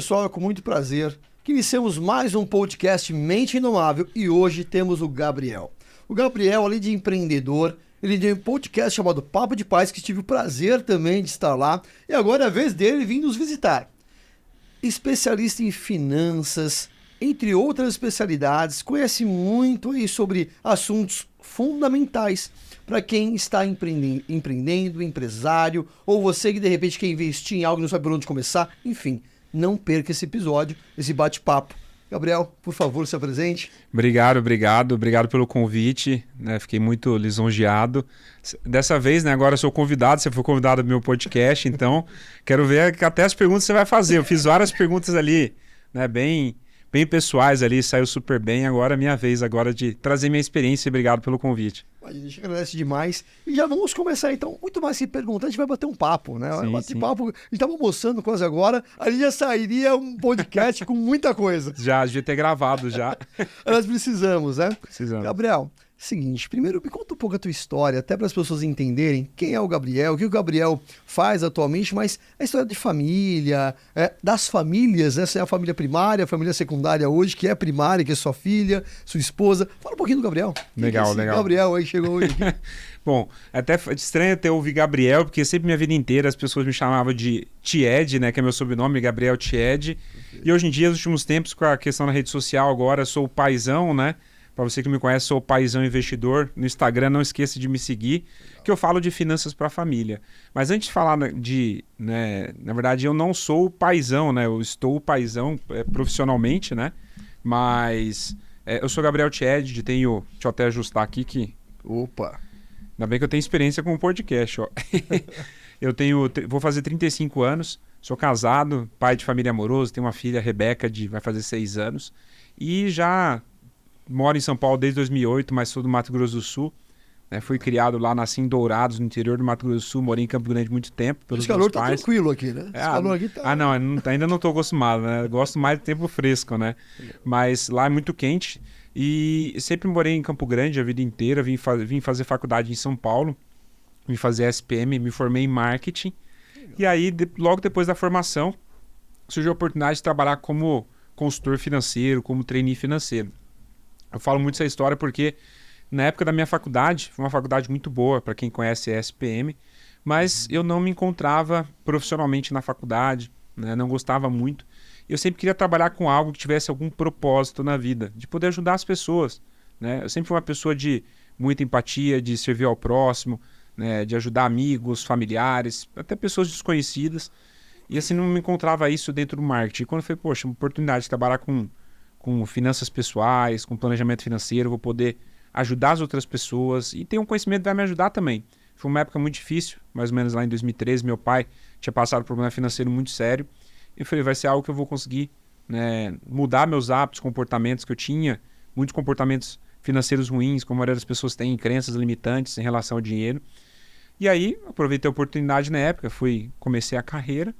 pessoal, é com muito prazer que iniciamos mais um podcast Mente Indomável e hoje temos o Gabriel. O Gabriel, além de empreendedor, ele tem um podcast chamado Papo de Paz, que tive o prazer também de estar lá, e agora é a vez dele vir nos visitar. Especialista em finanças, entre outras especialidades, conhece muito aí sobre assuntos fundamentais para quem está empreendendo, empresário, ou você que de repente quer investir em algo e não sabe por onde começar, enfim. Não perca esse episódio, esse bate-papo. Gabriel, por favor, se apresente. Obrigado pelo convite, né? Fiquei muito lisonjeado. Dessa vez, né, agora eu sou convidado, você foi convidado do meu podcast, então quero ver até as perguntas que você vai fazer. Eu fiz várias perguntas ali, né, bem pessoais ali, saiu super bem. Agora é minha vez agora de trazer minha experiência e obrigado pelo convite. A gente agradece demais. E já vamos começar então, muito mais que perguntar, a gente vai bater um papo, né? Papo, a gente estava almoçando quase agora, ali já sairia um podcast com muita coisa. Já, devia ter gravado já. Nós precisamos, né? Precisamos. Gabriel, seguinte, primeiro me conta um pouco a tua história, até para as pessoas entenderem quem é o Gabriel, o que o Gabriel faz atualmente, mas a história de família, das famílias, essa é a família primária, a família secundária hoje, que é primária, que é sua filha, sua esposa. Fala um pouquinho do Gabriel. Legal. Gabriel aí chegou hoje. Bom, até estranho ter ouvido Gabriel, porque sempre minha vida inteira as pessoas me chamavam de Tied, né, que é meu sobrenome, Gabriel Tied. E hoje em dia, nos últimos tempos, com a questão da rede social agora, sou o paizão, né? Para você que não me conhece, sou o Paizão Investidor. No Instagram, não esqueça de me seguir, que eu falo de finanças para a família. Mas antes de falar né, na verdade, eu não sou o paizão, né? Eu estou o paizão profissionalmente, né? Mas eu sou Gabriel Tied, deixa eu até ajustar aqui que... Opa! Ainda bem que eu tenho experiência com o podcast, ó. Vou fazer 35 anos, sou casado, pai de família amoroso, tenho uma filha, Rebeca, vai fazer 6 anos. E já... moro em São Paulo desde 2008, mas sou do Mato Grosso do Sul. Né? Fui criado lá, nasci em Dourados, no interior do Mato Grosso do Sul. Morei em Campo Grande muito tempo pelos meus pais. Esse calor tá pais. Tranquilo aqui, né? Esse calor aqui tá... não, ainda não estou acostumado, né? Gosto mais do tempo fresco, né? Mas lá é muito quente. E sempre morei em Campo Grande a vida inteira. Vim fazer faculdade em São Paulo. Vim fazer SPM, me formei em marketing. E aí, logo depois da formação, surgiu a oportunidade de trabalhar como consultor financeiro, como trainee financeiro. Eu falo muito essa história porque na época da minha faculdade, foi uma faculdade muito boa, para quem conhece a SPM, mas eu não me encontrava profissionalmente na faculdade, né? Não gostava muito. Eu sempre queria trabalhar com algo que tivesse algum propósito na vida, de poder ajudar as pessoas. Né? Eu sempre fui uma pessoa de muita empatia, de servir ao próximo, né? De ajudar amigos, familiares, até pessoas desconhecidas. E assim, não me encontrava isso dentro do marketing. E quando eu falei, poxa, uma oportunidade de trabalhar com finanças pessoais, com planejamento financeiro, vou poder ajudar as outras pessoas e ter um conhecimento que vai me ajudar também. Foi uma época muito difícil, mais ou menos lá em 2013, meu pai tinha passado por um problema financeiro muito sério. E eu falei, vai ser algo que eu vou conseguir, né, mudar meus hábitos, comportamentos que eu tinha, muitos comportamentos financeiros ruins, como a maioria das pessoas tem, crenças limitantes em relação ao dinheiro. E aí, aproveitei a oportunidade na época, comecei a carreira,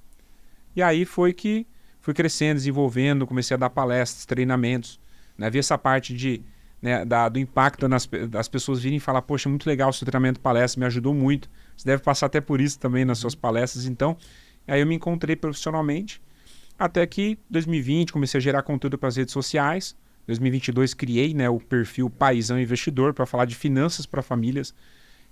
e aí foi que fui crescendo, desenvolvendo, comecei a dar palestras, treinamentos, né? Vi essa parte do impacto das pessoas virem e falar, poxa, muito legal o seu treinamento, palestra, me ajudou muito. Você deve passar até por isso também nas suas palestras. Então, aí eu me encontrei profissionalmente, até que 2020 comecei a gerar conteúdo para as redes sociais. 2022 criei, né, o perfil Paizão Investidor para falar de finanças para famílias,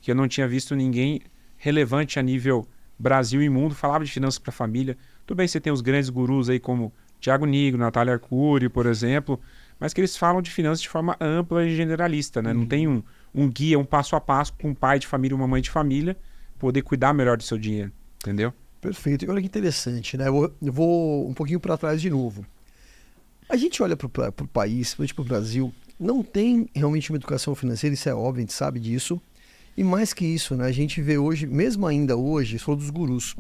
que eu não tinha visto ninguém relevante a nível Brasil e mundo, falava de finanças para família. Tudo bem, você tem os grandes gurus aí como Thiago Nigro, Natália Arcuri, por exemplo, mas que eles falam de finanças de forma ampla e generalista, né? Não tem um guia, um passo a passo com um pai de família, uma mãe de família, poder cuidar melhor do seu dinheiro, entendeu? Perfeito. E olha que interessante, né? Eu vou um pouquinho para trás de novo. A gente olha para o país, para o Brasil, não tem realmente uma educação financeira, isso é óbvio, a gente sabe disso. E mais que isso, né? A gente vê hoje, mesmo ainda hoje, falou dos gurus.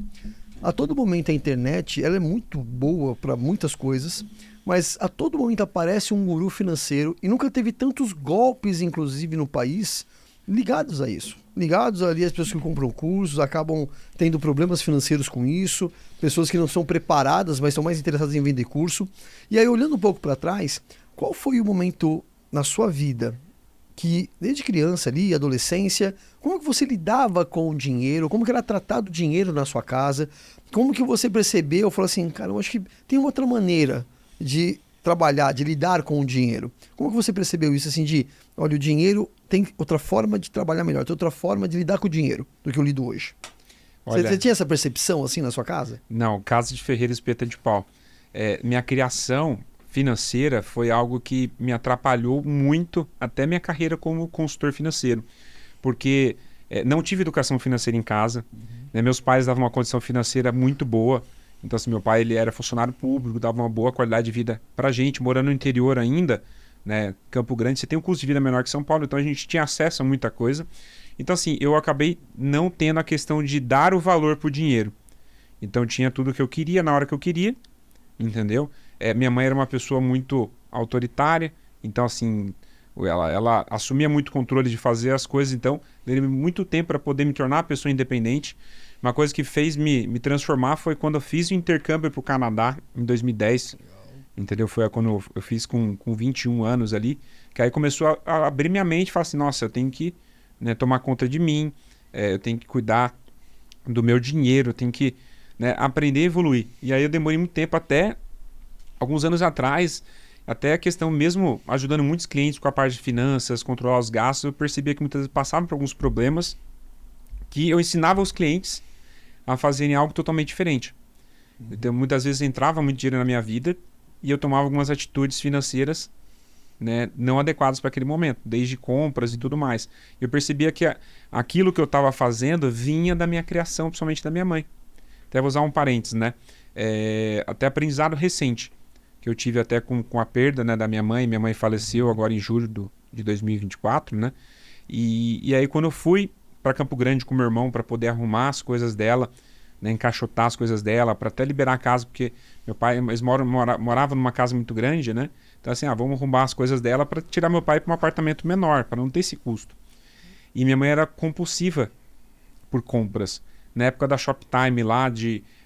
A todo momento a internet, ela é muito boa para muitas coisas, mas a todo momento aparece um guru financeiro e nunca teve tantos golpes, inclusive no país, ligados a isso. Ligados ali às pessoas que compram cursos, acabam tendo problemas financeiros com isso, pessoas que não são preparadas, mas estão mais interessadas em vender curso. E aí, olhando um pouco para trás, qual foi o momento na sua vida que desde criança ali, adolescência, como que você lidava com o dinheiro? Como que era tratado o dinheiro na sua casa? Como que você percebeu, falou assim, cara, eu acho que tem outra maneira de trabalhar, de lidar com o dinheiro. Como que você percebeu isso, assim, de, olha, o dinheiro tem outra forma de trabalhar melhor, tem outra forma de lidar com o dinheiro do que eu lido hoje? Olha, Você tinha essa percepção, assim, na sua casa? não, casa de ferreiro espeta de pau. Minha criação financeira foi algo que me atrapalhou muito até minha carreira como consultor financeiro. Porque não tive educação financeira em casa, né? Meus pais davam uma condição financeira muito boa. Então, assim, meu pai ele era funcionário público, dava uma boa qualidade de vida pra gente, morando no interior ainda, né? Campo Grande, você tem um custo de vida menor que São Paulo, então a gente tinha acesso a muita coisa. Então, assim, eu acabei não tendo a questão de dar o valor pro dinheiro. Então, tinha tudo que eu queria na hora que eu queria, entendeu? Minha mãe era uma pessoa muito autoritária, então, assim, ela assumia muito controle de fazer as coisas, então, deu muito tempo para poder me tornar uma pessoa independente. Uma coisa que fez me transformar foi quando eu fiz o intercâmbio para o Canadá, em 2010. Entendeu? Foi quando eu fiz com 21 anos ali, que aí começou a abrir minha mente e falar assim, nossa, eu tenho que, né, tomar conta de mim, eu tenho que cuidar do meu dinheiro, eu tenho que, né, aprender a evoluir. E aí eu demorei muito tempo, até alguns anos atrás, até a questão mesmo ajudando muitos clientes com a parte de finanças, controlar os gastos, eu percebia que muitas vezes passavam por alguns problemas que eu ensinava os clientes a fazerem algo totalmente diferente. Então, muitas vezes entrava muito dinheiro na minha vida e eu tomava algumas atitudes financeiras, né, não adequadas para aquele momento, desde compras e tudo mais. Eu percebia que aquilo que eu estava fazendo vinha da minha criação, principalmente da minha mãe. Até vou usar um parênteses, né? Até aprendizado recente, que eu tive até com a perda, né, da minha mãe. Minha mãe faleceu agora em julho de 2024, né? E aí quando eu fui para Campo Grande com meu irmão para poder arrumar as coisas dela, né, encaixotar as coisas dela, para até liberar a casa, porque meu pai, eles moravam numa casa muito grande, né? Então assim, vamos arrumar as coisas dela para tirar meu pai para um apartamento menor, para não ter esse custo. E minha mãe era compulsiva por compras. Na época da Shoptime lá,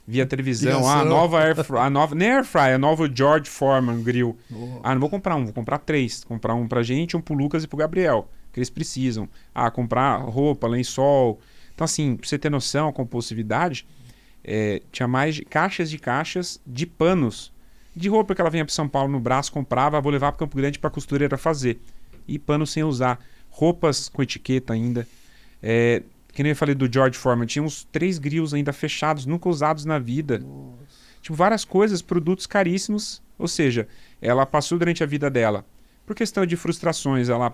via televisão, a nova nem Air Fryer, a nova George Foreman grill. Não vou comprar um, vou comprar 3. Comprar um pra gente, um pro Lucas e pro Gabriel, que eles precisam. Comprar roupa, lençol. Então assim, pra você ter noção, a compulsividade, tinha mais caixas de panos, de roupa que ela vinha para São Paulo no braço, comprava, vou levar para Campo Grande para costureira fazer. E panos sem usar. Roupas com etiqueta ainda. Que nem eu falei do George Foreman, tinha uns 3 grills ainda fechados, nunca usados na vida. Nossa. Tipo, várias coisas, produtos caríssimos. Ou seja, ela passou durante a vida dela por questão de frustrações. Ela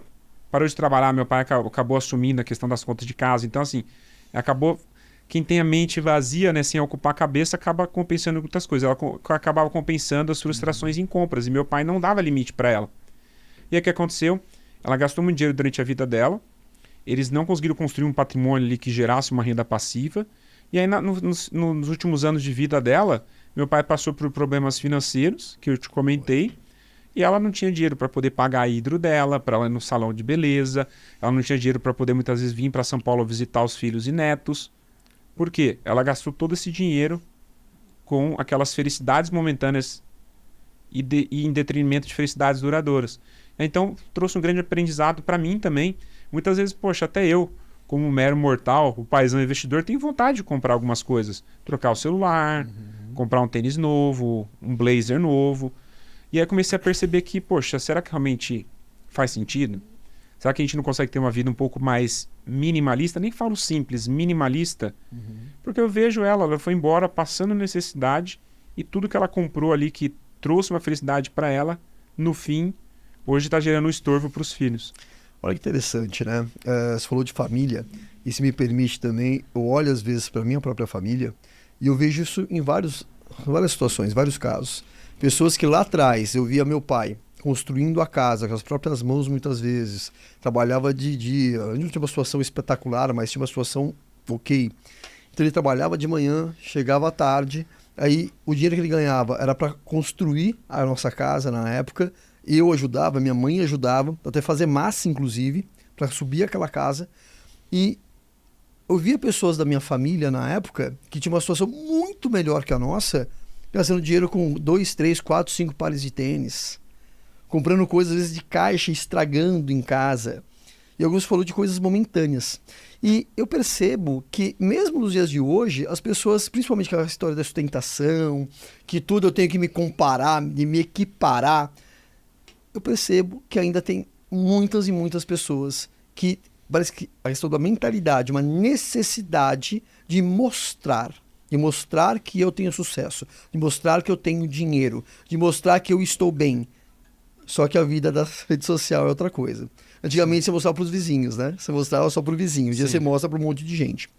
parou de trabalhar, meu pai acabou assumindo a questão das contas de casa. Então, assim, acabou... Quem tem a mente vazia, né, sem ocupar a cabeça, acaba compensando outras coisas. Ela acabava compensando as frustrações em compras. E meu pai não dava limite para ela. E aí o que aconteceu? Ela gastou muito dinheiro durante a vida dela. Eles não conseguiram construir um patrimônio ali que gerasse uma renda passiva. E aí, nos últimos anos de vida dela, meu pai passou por problemas financeiros, que eu te comentei. E ela não tinha dinheiro para poder pagar a hidro dela, para ela ir no salão de beleza. Ela não tinha dinheiro para poder muitas vezes vir para São Paulo visitar os filhos e netos. Por quê? Ela gastou todo esse dinheiro com aquelas felicidades momentâneas e em detrimento de felicidades duradouras. Então, trouxe um grande aprendizado para mim também. Muitas vezes, poxa, até eu, como um mero mortal, o paizão investidor, tenho vontade de comprar algumas coisas. Trocar o celular, comprar um tênis novo, um blazer novo. E aí comecei a perceber que, poxa, será que realmente faz sentido? Será que a gente não consegue ter uma vida um pouco mais minimalista? Nem falo simples, minimalista. Porque eu vejo ela foi embora passando necessidade e tudo que ela comprou ali que trouxe uma felicidade para ela, no fim, hoje está gerando um estorvo para os filhos. Olha que interessante, né? Você falou de família, e se me permite também, eu olho às vezes para minha própria família e eu vejo isso em várias situações, vários casos. Pessoas que lá atrás eu via meu pai construindo a casa com as próprias mãos muitas vezes, trabalhava de dia, não tinha uma situação espetacular, mas tinha uma situação ok. Então ele trabalhava de manhã, chegava à tarde, aí o dinheiro que ele ganhava era para construir a nossa casa na época, eu ajudava, minha mãe ajudava, até fazer massa inclusive, para subir aquela casa, e eu via pessoas da minha família na época que tinham uma situação muito melhor que a nossa, gastando dinheiro com 2, 3, 4, 5 pares de tênis, comprando coisas às vezes de caixa, estragando em casa. E alguns falou de coisas momentâneas. E eu percebo que, mesmo nos dias de hoje, as pessoas, principalmente com a história da sustentação, que tudo eu tenho que me comparar, de me equiparar, eu percebo que ainda tem muitas e muitas pessoas que parece que a questão da mentalidade, uma necessidade de mostrar que eu tenho sucesso, de mostrar que eu tenho dinheiro, de mostrar que eu estou bem. Só que a vida da rede social é outra coisa. Antigamente você mostrava para os vizinhos, né? Você mostrava só para o vizinho. Hoje você mostra para um monte de gente.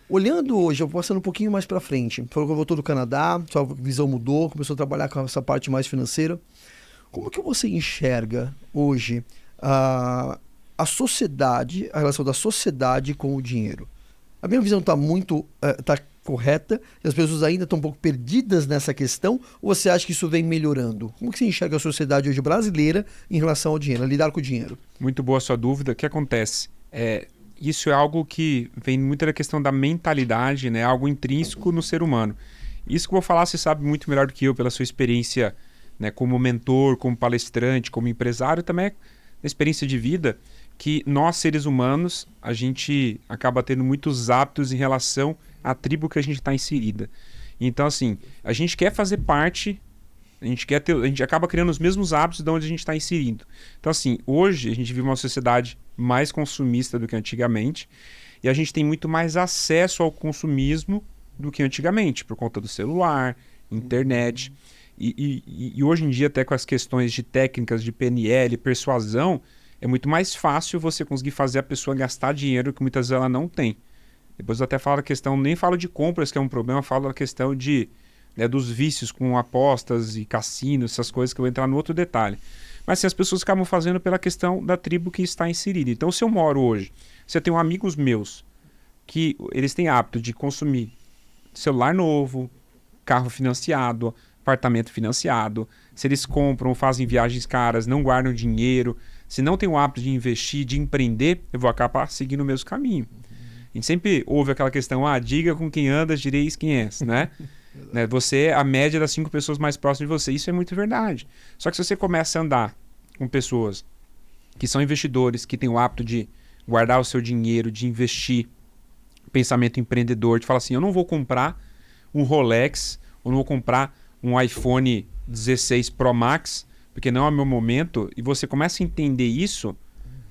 Olhando hoje, eu vou passando um pouquinho mais para frente. Falou que eu voltou do Canadá, sua visão mudou, começou a trabalhar com essa parte mais financeira. Como que você enxerga hoje a sociedade, a relação da sociedade com o dinheiro? A minha visão está muito tá correta e as pessoas ainda estão um pouco perdidas nessa questão, ou você acha que isso vem melhorando? Como que você enxerga a sociedade hoje brasileira em relação ao dinheiro, a lidar com o dinheiro? Muito boa a sua dúvida. O que acontece? Isso é algo que vem muito da questão da mentalidade, né? Algo intrínseco no ser humano. Isso que eu vou falar, você sabe muito melhor do que eu pela sua experiência, né, como mentor, como palestrante, como empresário, também a experiência de vida, que nós, seres humanos, a gente acaba tendo muitos hábitos em relação à tribo que a gente está inserida. Então, assim, a gente quer fazer parte, a gente acaba criando os mesmos hábitos de onde a gente está inserido. Então, assim, hoje a gente vive uma sociedade mais consumista do que antigamente, e a gente tem muito mais acesso ao consumismo do que antigamente, por conta do celular, internet. E hoje em dia, até com as questões de técnicas de PNL, persuasão, é muito mais fácil você conseguir fazer a pessoa gastar dinheiro que muitas vezes ela não tem. Depois eu até falo da questão, nem falo de compras, que é um problema, eu falo da questão dos vícios com apostas e cassinos, essas coisas que eu vou entrar no outro detalhe. Mas assim, as pessoas acabam fazendo pela questão da tribo que está inserida. Então, se eu moro hoje, se eu tenho amigos meus que eles têm hábito de consumir celular novo, carro financiado, apartamento financiado, se eles compram, fazem viagens caras, não guardam dinheiro, se não tem o hábito de investir, de empreender, eu vou acabar seguindo o mesmo caminho. A gente sempre ouve aquela questão, diga com quem andas, direis quem és, né? Você é a média das 5 pessoas mais próximas de você. Isso é muito verdade. Só que se você começa a andar com pessoas que são investidores, que têm o hábito de guardar o seu dinheiro, de investir, pensamento empreendedor, de falar assim, eu não vou comprar um Rolex, ou não vou comprar um iPhone 16 Pro Max, porque não é o meu momento, e você começa a entender isso,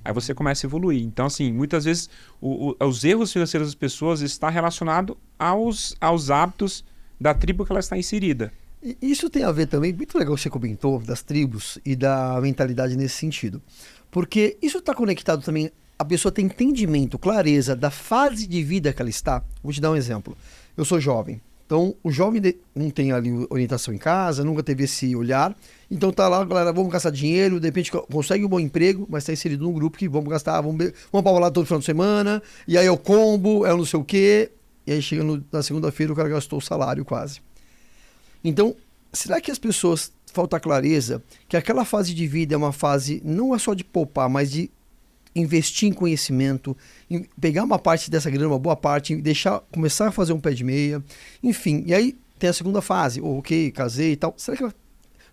aí você começa a evoluir. Então, assim, muitas vezes os erros financeiros das pessoas estão relacionados aos hábitos da tribo que ela está inserida. E isso tem a ver também, muito legal que você comentou, das tribos e da mentalidade nesse sentido. Porque isso está conectado também, a pessoa tem entendimento, clareza da fase de vida que ela está. Vou te dar um exemplo. Eu sou jovem. Então, o jovem não tem ali orientação em casa, nunca teve esse olhar. Então tá lá, galera, vamos gastar dinheiro, de repente consegue um bom emprego, mas está inserido num grupo que vamos gastar, vamos pra balada todo final de semana, e aí é o combo, é o não sei o quê, e aí chega na segunda-feira o cara gastou o salário quase. Então, será que as pessoas, falta clareza, que aquela fase de vida é uma fase, não é só de poupar, mas de investir em conhecimento, em pegar uma parte dessa grana, uma boa parte, começar a fazer um pé de meia, enfim. E aí tem a segunda fase, ok, casei e tal. Será que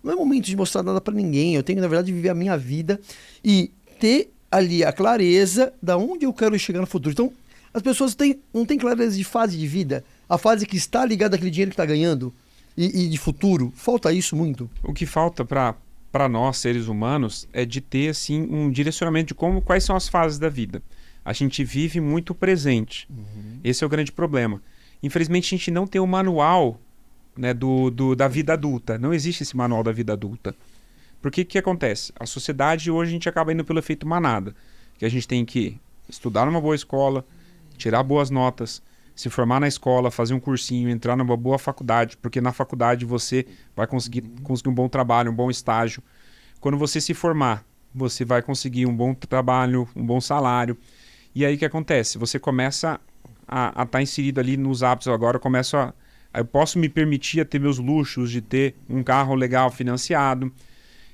não é momento de mostrar nada pra ninguém? Eu tenho, na verdade, de viver a minha vida e ter ali a clareza da onde eu quero chegar no futuro. Então, as pessoas não têm clareza de fase de vida, a fase que está ligada àquele dinheiro que está ganhando e de futuro. Falta isso muito. O que falta para nós, seres humanos, é de ter assim, um direcionamento de quais são as fases da vida. A gente vive muito presente. Esse é o grande problema. Infelizmente, a gente não tem o manual, né, da vida adulta. Não existe esse manual da vida adulta. Porque o que acontece? A sociedade hoje a gente acaba indo pelo efeito manada. Que a gente tem que estudar numa boa escola, tirar boas notas, se formar na escola, fazer um cursinho, entrar numa boa faculdade, porque na faculdade você vai conseguir um bom trabalho, um bom estágio. Quando você se formar, você vai conseguir um bom trabalho, um bom salário. E aí o que acontece? Você começa a estar inserido ali nos hábitos. Agora eu posso me permitir a ter meus luxos, de ter um carro legal financiado.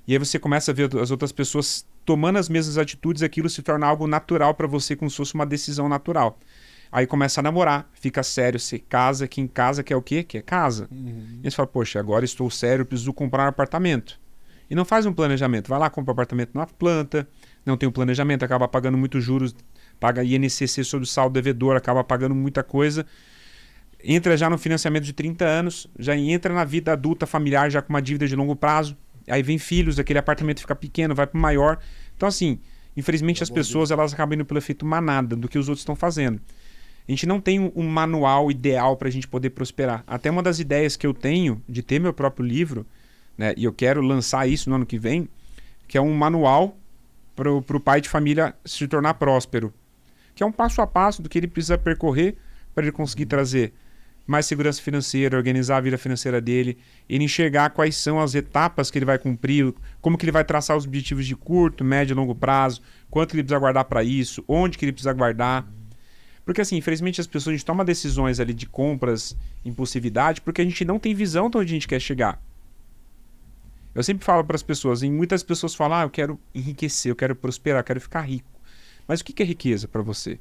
E aí você começa a ver as outras pessoas tomando as mesmas atitudes, aquilo se torna algo natural para você, como se fosse uma decisão natural. Aí começa a namorar, fica sério, você casa, que em casa quer o quê? Quer casa. E você fala, poxa, agora estou sério, preciso comprar um apartamento. E não faz um planejamento, vai lá, compra um apartamento numa planta, não tem o planejamento, acaba pagando muitos juros, paga INCC sobre o saldo devedor, acaba pagando muita coisa. Entra já no financiamento de 30 anos, já entra na vida adulta, familiar, já com uma dívida de longo prazo. Aí vem filhos, aquele apartamento fica pequeno, vai para o maior. Então, assim, infelizmente as pessoas elas acabam indo pelo efeito manada do que os outros estão fazendo. A gente não tem um manual ideal para a gente poder prosperar. Até uma das ideias que eu tenho de ter meu próprio livro, né, e eu quero lançar isso no ano que vem, que é um manual para o pai de família se tornar próspero. Que é um passo a passo do que ele precisa percorrer para ele conseguir trazer mais segurança financeira, organizar a vida financeira dele, ele enxergar quais são as etapas que ele vai cumprir, como que ele vai traçar os objetivos de curto, médio e longo prazo, quanto ele precisa guardar para isso, onde que ele precisa guardar. Porque assim, infelizmente as pessoas, a gente toma decisões ali de compras, impulsividade, porque a gente não tem visão de onde a gente quer chegar. Eu sempre falo para as pessoas, e muitas pessoas falam, eu quero enriquecer, eu quero prosperar, eu quero ficar rico. Mas o que é riqueza para você?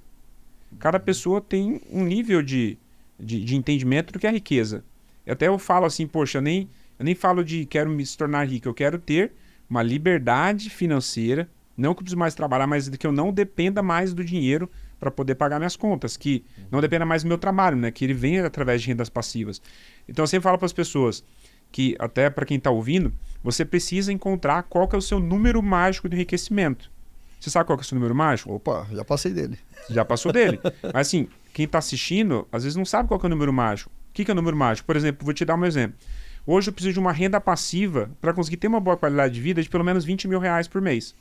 Cada pessoa tem um nível de entendimento do que é riqueza. Até eu falo assim, poxa, eu nem falo de quero me tornar rico, eu quero ter uma liberdade financeira, não que eu preciso mais trabalhar, mas que eu não dependa mais do dinheiro para poder pagar minhas contas, que não dependa mais do meu trabalho, né? Que ele venha através de rendas passivas. Então eu sempre falo para as pessoas que, até para quem está ouvindo, você precisa encontrar qual que é o seu número mágico de enriquecimento. Você sabe qual que é o seu número mágico? Opa, já passei dele. Já passou dele. Mas assim, quem está assistindo, às vezes não sabe qual que é o número mágico. O que é o número mágico? Por exemplo, vou te dar um exemplo. Hoje eu preciso de uma renda passiva para conseguir ter uma boa qualidade de vida de pelo menos R$20 mil por mês.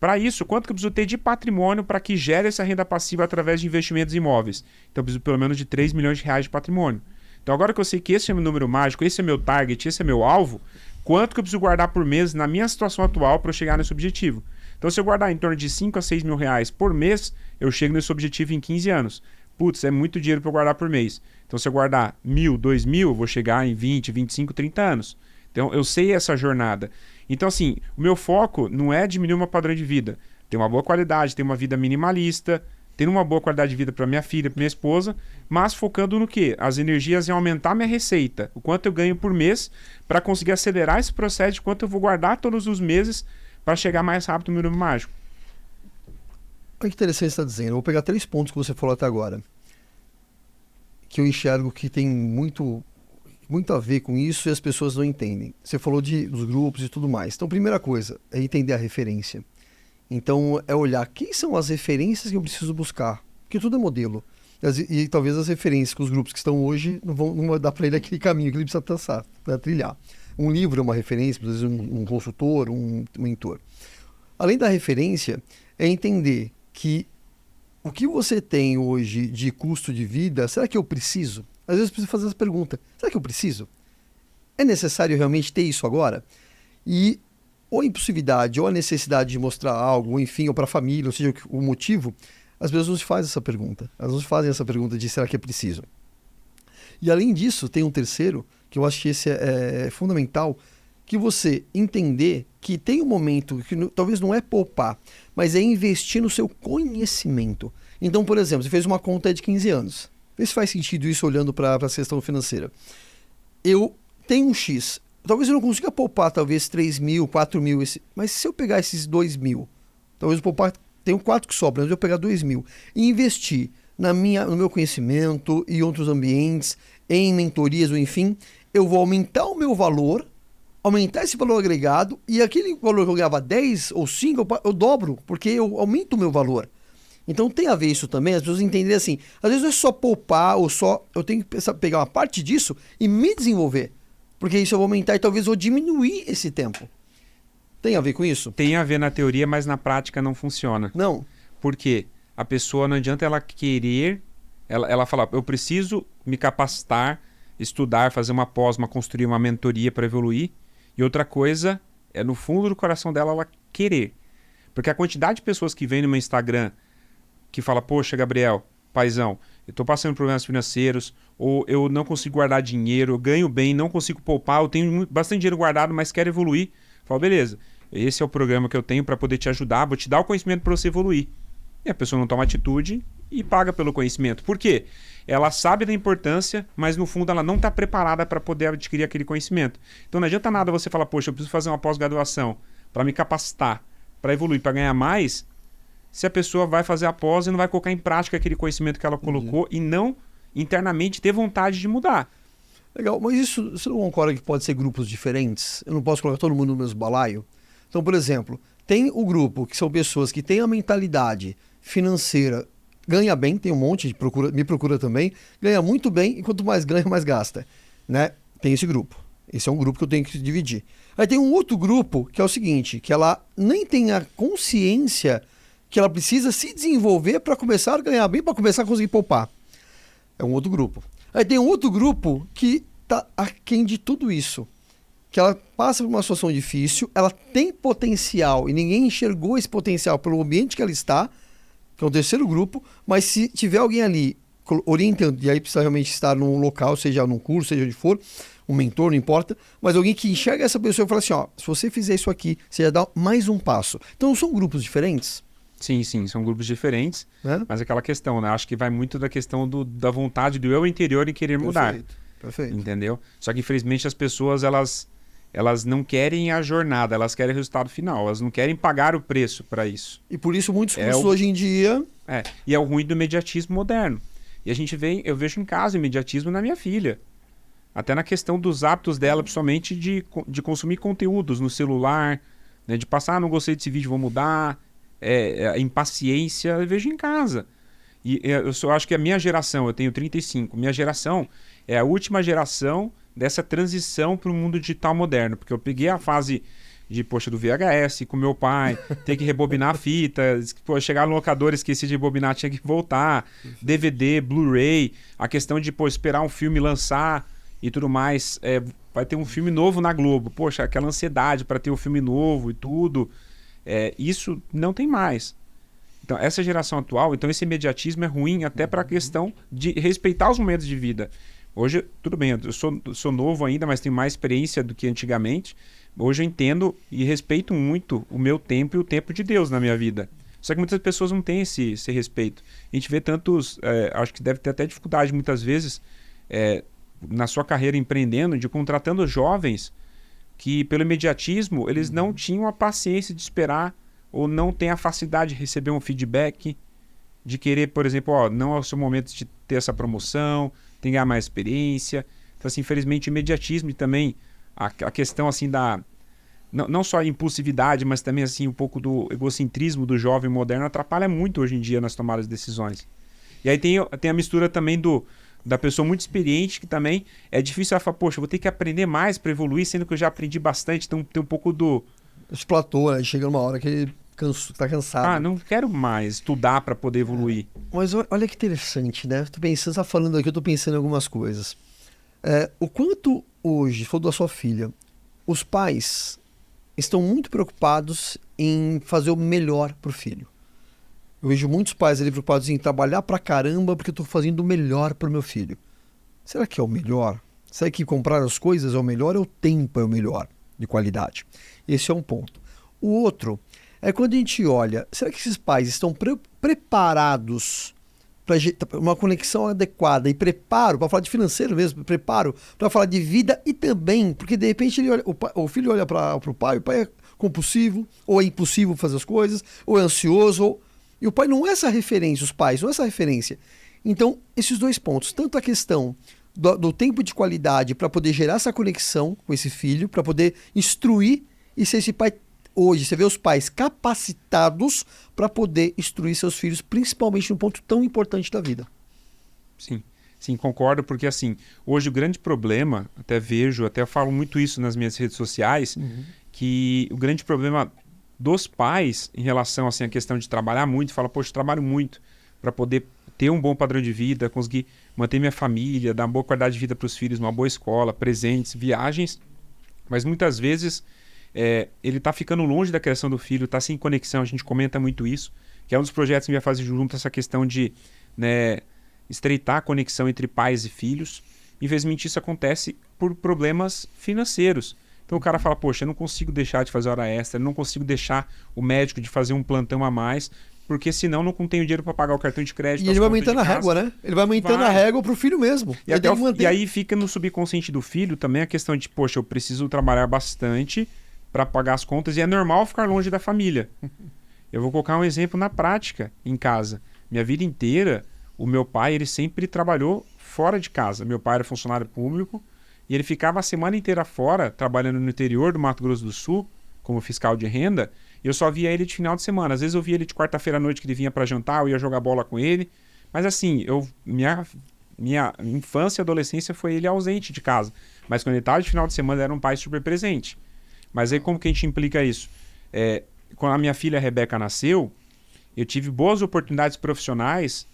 Para isso, quanto que eu preciso ter de patrimônio para que gere essa renda passiva através de investimentos imóveis? Então eu preciso pelo menos de R$3 milhões de patrimônio. Então agora que eu sei que esse é o meu número mágico, esse é meu target, esse é meu alvo, quanto que eu preciso guardar por mês na minha situação atual para eu chegar nesse objetivo? Então se eu guardar em torno de 5 a 6 mil reais por mês, eu chego nesse objetivo em 15 anos. Putz, é muito dinheiro para eu guardar por mês. Então se eu guardar 1.000, 2.000, eu vou chegar em 20, 25, 30 anos. Então eu sei essa jornada. Então assim, o meu foco não é diminuir o meu padrão de vida. Ter uma boa qualidade, ter uma vida minimalista, ter uma boa qualidade de vida para minha filha, para minha esposa, mas focando no quê? As energias em aumentar minha receita, o quanto eu ganho por mês, para conseguir acelerar esse processo de quanto eu vou guardar todos os meses para chegar mais rápido no meu número mágico. Olha que interessante você está dizendo. Eu vou pegar 3 pontos que você falou até agora, que eu enxergo que tem muito a ver com isso e as pessoas não entendem. Você falou dos grupos e tudo mais. Então, primeira coisa é entender a referência. Então, é olhar quem são as referências que eu preciso buscar. Porque tudo é modelo. E talvez as referências que os grupos que estão hoje não vão dar para ele aquele caminho que ele precisa traçar, para trilhar. Um livro é uma referência, às vezes um consultor, um mentor. Além da referência, é entender que o que você tem hoje de custo de vida, será que eu preciso? Às vezes precisa fazer essa pergunta, será que eu preciso? É necessário realmente ter isso agora? E ou a impulsividade, ou a necessidade de mostrar algo, ou enfim, ou para a família, ou seja, o motivo, as pessoas não se fazem essa pergunta. Elas não se fazem essa pergunta de será que é preciso? E além disso, tem um terceiro, que eu acho que esse é fundamental, que você entender que tem um momento que talvez não é poupar, mas é investir no seu conhecimento. Então, por exemplo, você fez uma conta de 15 anos. Vê se faz sentido isso olhando para a questão financeira. Eu tenho um X. Talvez eu não consiga poupar, talvez 3 mil, 4 mil, mas se eu pegar esses 2 mil, talvez eu poupar, tenho 4 que sobram, mas eu pegar 2 mil e investir no meu conhecimento e outros ambientes, em mentorias ou enfim, eu vou aumentar o meu valor, aumentar esse valor agregado e aquele valor que eu ganhava 10 ou 5, eu dobro, porque eu aumento o meu valor. Então tem a ver isso também, as pessoas entenderem assim, às vezes não é só poupar ou só, eu tenho que pegar uma parte disso e me desenvolver. Porque isso eu vou aumentar e talvez eu vou diminuir esse tempo. Tem a ver com isso? Tem a ver na teoria, mas na prática não funciona. Não. Por quê? A pessoa não adianta ela querer, ela falar, eu preciso me capacitar, estudar, fazer uma pós, construir uma mentoria para evoluir. E outra coisa é no fundo do coração dela ela querer. Porque a quantidade de pessoas que vem no meu Instagram que fala, poxa, Gabriel, paizão, eu estou passando problemas financeiros, ou eu não consigo guardar dinheiro, eu ganho bem, não consigo poupar, eu tenho bastante dinheiro guardado, mas quero evoluir. Eu falo, beleza, esse é o programa que eu tenho para poder te ajudar, vou te dar o conhecimento para você evoluir. E a pessoa não toma atitude e paga pelo conhecimento. Por quê? Ela sabe da importância, mas no fundo ela não está preparada para poder adquirir aquele conhecimento. Então não adianta nada você falar, poxa, eu preciso fazer uma pós-graduação para me capacitar. para evoluir, para ganhar mais, se a pessoa vai fazer a pós e não vai colocar em prática aquele conhecimento que ela colocou e não internamente ter vontade de mudar. Legal, mas isso, você não concorda que pode ser grupos diferentes? Eu não posso colocar todo mundo no mesmo balaio? Então, por exemplo, tem o grupo que são pessoas que têm a mentalidade financeira, ganha bem, tem um monte, me procura também, ganha muito bem e quanto mais ganha, mais gasta. Né? Tem esse grupo. Esse é um grupo que eu tenho que dividir. Aí tem um outro grupo que é o seguinte, que ela nem tem a consciência que ela precisa se desenvolver para começar a ganhar bem, para começar a conseguir poupar. É um outro grupo. Aí tem um outro grupo que está aquém de tudo isso. Que ela passa por uma situação difícil, ela tem potencial e ninguém enxergou esse potencial pelo ambiente que ela está, que é o terceiro grupo, mas se tiver alguém ali orientando, e aí precisa realmente estar num local, seja num curso, seja onde for, um mentor, não importa, mas alguém que enxerga essa pessoa e fala assim, ó, se você fizer isso aqui, você já dá mais um passo. Então são grupos diferentes? Sim, são grupos diferentes, mas aquela questão, né? Acho que vai muito da questão da vontade do eu interior em querer mudar. Perfeito. Entendeu? Só que infelizmente as pessoas, elas não querem a jornada, elas querem o resultado final, elas não querem pagar o preço para isso. E por isso muitos cursos hoje em dia... E é o ruim do imediatismo moderno. E eu vejo em casa o imediatismo na minha filha. Até na questão dos hábitos dela, principalmente de consumir conteúdos no celular, né? De passar, não gostei desse vídeo, vou mudar. A impaciência, eu vejo em casa. E eu acho que a minha geração, eu tenho 35, minha geração é a última geração dessa transição para o mundo digital moderno. Porque eu peguei a fase do VHS com meu pai, ter que rebobinar a fita, chegar no locador, esqueci de rebobinar, tinha que voltar, DVD, Blu-ray, a questão de esperar um filme lançar e tudo mais, vai ter um filme novo na Globo, poxa, aquela ansiedade para ter um filme novo e tudo, isso não tem mais. Então, essa geração atual, então esse imediatismo é ruim até para a questão de respeitar os momentos de vida. Hoje, tudo bem, eu sou novo ainda, mas tenho mais experiência do que antigamente. Hoje eu entendo e respeito muito o meu tempo e o tempo de Deus na minha vida. Só que muitas pessoas não têm esse respeito. A gente vê tantos, acho que deve ter até dificuldade muitas vezes, na sua carreira empreendendo, de contratando jovens que pelo imediatismo eles não tinham a paciência de esperar ou não têm a facilidade de receber um feedback, de querer, por exemplo, não é o seu momento de ter essa promoção, tem que ganhar mais experiência. Então, assim, infelizmente, o imediatismo e também a questão assim não só a impulsividade, mas também assim um pouco do egocentrismo do jovem moderno atrapalha muito hoje em dia nas tomadas de decisões. E aí tem a mistura também da pessoa muito experiente, que também é difícil ela falar, poxa, eu vou ter que aprender mais para evoluir, sendo que eu já aprendi bastante, então tem um pouco do... Esse platô, né? Chega numa hora que tá cansado. Não quero mais estudar para poder evoluir. Mas olha que interessante, né? Você tá falando aqui, eu tô pensando em algumas coisas. O quanto hoje, falou da sua filha, os pais estão muito preocupados em fazer o melhor pro filho. Eu vejo muitos pais ali preocupados em trabalhar pra caramba porque eu tô fazendo o melhor pro meu filho. Será que é o melhor? Será que comprar as coisas é o melhor ou o tempo é o melhor de qualidade? Esse é um ponto. O outro é quando a gente olha, será que esses pais estão preparados para uma conexão adequada e preparo, para falar de financeiro mesmo, preparo para falar de vida e também, porque de repente o filho olha para o pai é compulsivo, ou é impossível fazer as coisas, ou é ansioso, e o pai não é essa referência, os pais não é essa referência. Então, esses dois pontos, tanto a questão do tempo de qualidade para poder gerar essa conexão com esse filho, para poder instruir, e se esse pai... Hoje, você vê os pais capacitados para poder instruir seus filhos, principalmente num ponto tão importante da vida. Sim, concordo, porque assim, hoje o grande problema, até falo muito isso nas minhas redes sociais, que o grande problema dos pais em relação assim, à questão de trabalhar muito, fala, poxa, eu trabalho muito para poder ter um bom padrão de vida, conseguir manter minha família, dar uma boa qualidade de vida para os filhos, uma boa escola, presentes, viagens, mas muitas vezes... ele está ficando longe da criação do filho, está sem conexão, a gente comenta muito isso, que é um dos projetos que a gente vai fazer junto, essa questão de estreitar a conexão entre pais e filhos. Infelizmente isso acontece por problemas financeiros. Então o cara fala, poxa, eu não consigo deixar de fazer hora extra, eu não consigo deixar o médico de fazer um plantão a mais, porque senão não tenho dinheiro para pagar o cartão de crédito. E ele vai aumentando a régua, né? Ele vai aumentando a régua pro filho mesmo. E aí fica no subconsciente do filho também a questão de, poxa, eu preciso trabalhar bastante para pagar as contas e é normal ficar longe da família. Eu vou colocar um exemplo na prática em casa. Minha vida inteira, o meu pai, ele sempre trabalhou fora de casa. Meu pai era funcionário público e ele ficava a semana inteira fora, trabalhando no interior do Mato Grosso do Sul, como fiscal de renda, e eu só via ele de final de semana. Às vezes eu via ele de quarta-feira à noite que ele vinha para jantar, eu ia jogar bola com ele. Mas assim, minha infância e adolescência foi ele ausente de casa. Mas quando ele estava de final de semana, ele era um pai super presente. Mas aí como que a gente implica isso? Quando a minha filha Rebeca nasceu, eu tive boas oportunidades profissionais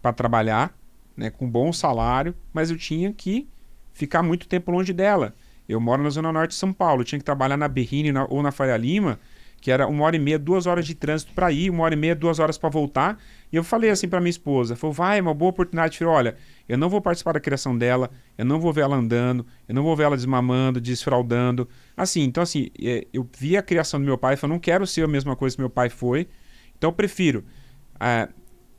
para trabalhar, né, com bom salário, mas eu tinha que ficar muito tempo longe dela. Eu moro na Zona Norte de São Paulo, eu tinha que trabalhar na Berrini ou na Faria Lima, que era 1h30, 2 horas de trânsito para ir, 1h30, 2 horas para voltar. E eu falei assim para minha esposa, falou, vai, é uma boa oportunidade. Falei, olha, eu não vou participar da criação dela, eu não vou ver ela andando, eu não vou ver ela desmamando, desfraldando. Assim, então assim, eu vi a criação do meu pai e falei, não quero ser a mesma coisa que meu pai foi. Então eu prefiro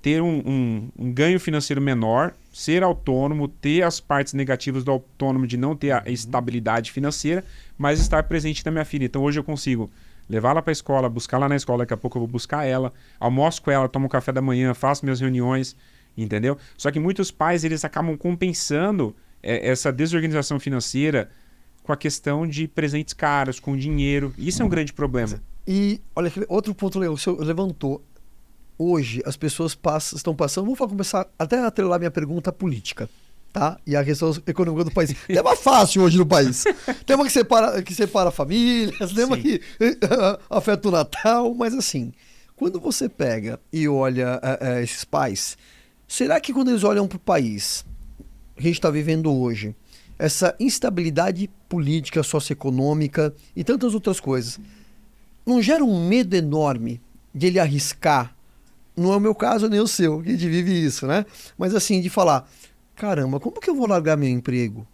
ter um ganho financeiro menor, ser autônomo, ter as partes negativas do autônomo de não ter a estabilidade financeira, mas estar presente na minha filha. Então hoje eu consigo levar ela para a escola, buscar lá na escola, daqui a pouco eu vou buscar ela, almoço com ela, tomo um café da manhã, faço minhas reuniões, entendeu? Só que muitos pais, eles acabam compensando essa desorganização financeira com a questão de presentes caros, com dinheiro. Isso é um grande problema. E olha, outro ponto legal, o senhor levantou. Hoje as pessoas estão passando, vou começar até a atrelar minha pergunta política, tá? E a questão econômica do país. Tema fácil hoje no país. Tema que separa famílias, tema que afeta o Natal, mas assim, quando você pega e olha esses pais, será que quando eles olham para o país que a gente está vivendo hoje, essa instabilidade política, socioeconômica e tantas outras coisas, não gera um medo enorme de ele arriscar? Não é o meu caso nem o seu, que a gente vive isso, né? Mas assim, de falar, caramba, como que eu vou largar meu emprego?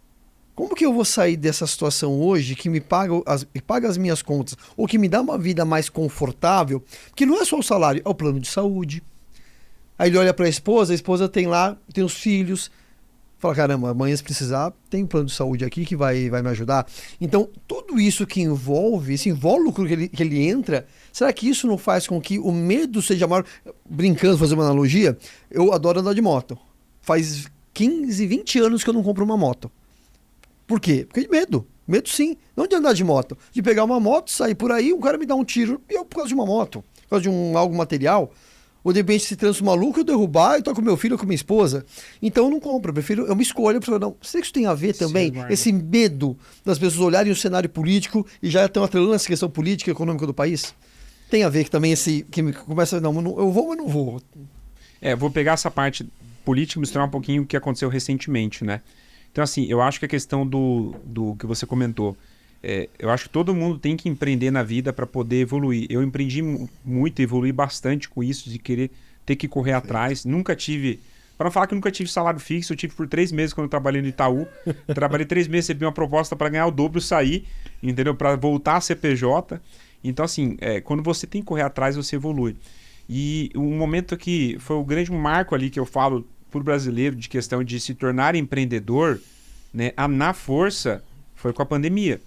Como que eu vou sair dessa situação hoje que me paga as minhas contas, ou que me dá uma vida mais confortável? Porque não é só o salário, é o plano de saúde. Aí ele olha para a esposa tem os filhos. Fala, caramba, amanhã se precisar, tem um plano de saúde aqui que vai me ajudar. Então, tudo isso que envolve, esse invólucro que ele entra, será que isso não faz com que o medo seja maior? Brincando, fazer uma analogia, eu adoro andar de moto. Faz 15, 20 anos que eu não compro uma moto. Por quê? Porque de medo. Medo sim. Não de andar de moto. De pegar uma moto, sair por aí, um cara me dá um tiro, e eu por causa de uma moto, por causa de algo material. Ou de repente se transa um maluco, eu derrubar e tô com meu filho ou com minha esposa. Então eu não compro, eu me escolho. Não. Será que isso tem a ver também? Sim, esse medo das pessoas olharem o cenário político e já estão atrelando essa questão política e econômica do país? Tem a ver que também que começa, não, eu vou, mas não vou. Vou pegar essa parte política e misturar um pouquinho o que aconteceu recentemente, né? Então assim, eu acho que a questão do que você comentou, eu acho que todo mundo tem que empreender na vida para poder evoluir. Eu empreendi muito, evoluí bastante com isso, de querer ter que correr atrás. Nunca tive, para não falar que nunca tive salário fixo, eu tive por 3 meses quando eu trabalhei no Itaú. Eu trabalhei 3 meses, recebi uma proposta para ganhar o dobro, sair, entendeu? Para voltar a CPJ. Então assim, quando você tem que correr atrás, você evolui. E um momento que foi o grande marco ali que eu falo para o brasileiro, de questão de se tornar empreendedor, né, na força, foi com a pandemia.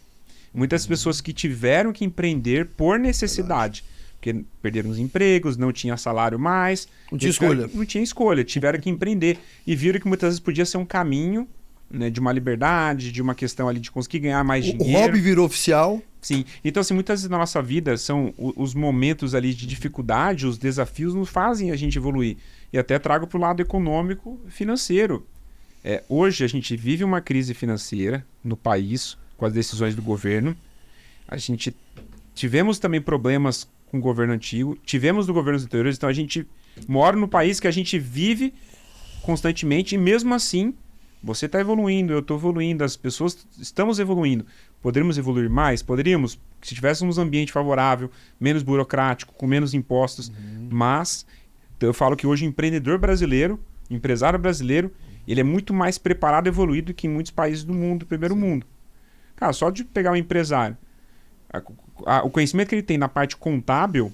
Muitas pessoas que tiveram que empreender por necessidade, porque perderam os empregos, não tinha salário mais. Não tinha escolha. Não tinha escolha, tiveram que empreender. E viram que muitas vezes podia ser um caminho, né, de uma liberdade, de uma questão ali de conseguir ganhar mais dinheiro. O hobby virou oficial. Sim. Então, assim, muitas vezes na nossa vida são os momentos ali de dificuldade, os desafios nos fazem a gente evoluir. E até trago para o lado econômico, financeiro. Hoje a gente vive uma crise financeira no país, com as decisões do governo. A gente tivemos também problemas com o governo antigo, tivemos no governos anteriores, então a gente mora no país que a gente vive constantemente e mesmo assim você está evoluindo, eu estou evoluindo, as pessoas estamos evoluindo. Poderíamos evoluir mais? Poderíamos, se tivéssemos um ambiente favorável, menos burocrático, com menos impostos, mas eu falo que hoje o empreendedor brasileiro, empresário brasileiro, ele é muito mais preparado e evoluído que em muitos países do mundo, do primeiro mundo. Cara, só de pegar um empresário, o conhecimento que ele tem na parte contábil,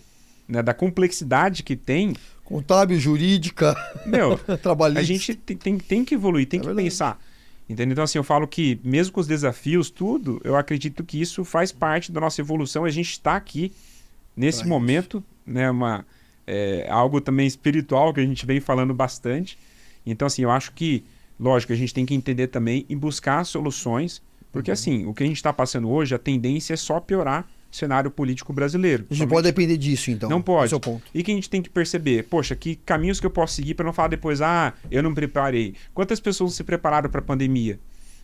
né, da complexidade que tem... Contábil, jurídica, meu, trabalhista. A gente tem que evoluir, tem que pensar. Entendeu? Então, assim, eu falo que, mesmo com os desafios, tudo, eu acredito que isso faz parte da nossa evolução. A gente está aqui, nesse momento, né? Algo também espiritual que a gente vem falando bastante. Então, assim, eu acho que, lógico, a gente tem que entender também e buscar soluções, porque, assim, o que a gente está passando hoje, a tendência é só piorar o cenário político brasileiro. A gente não pode depender disso, então. Não pode. Esse é o ponto. E que a gente tem que perceber, poxa, que caminhos que eu posso seguir para não falar depois, eu não preparei. Quantas pessoas se prepararam para a pandemia?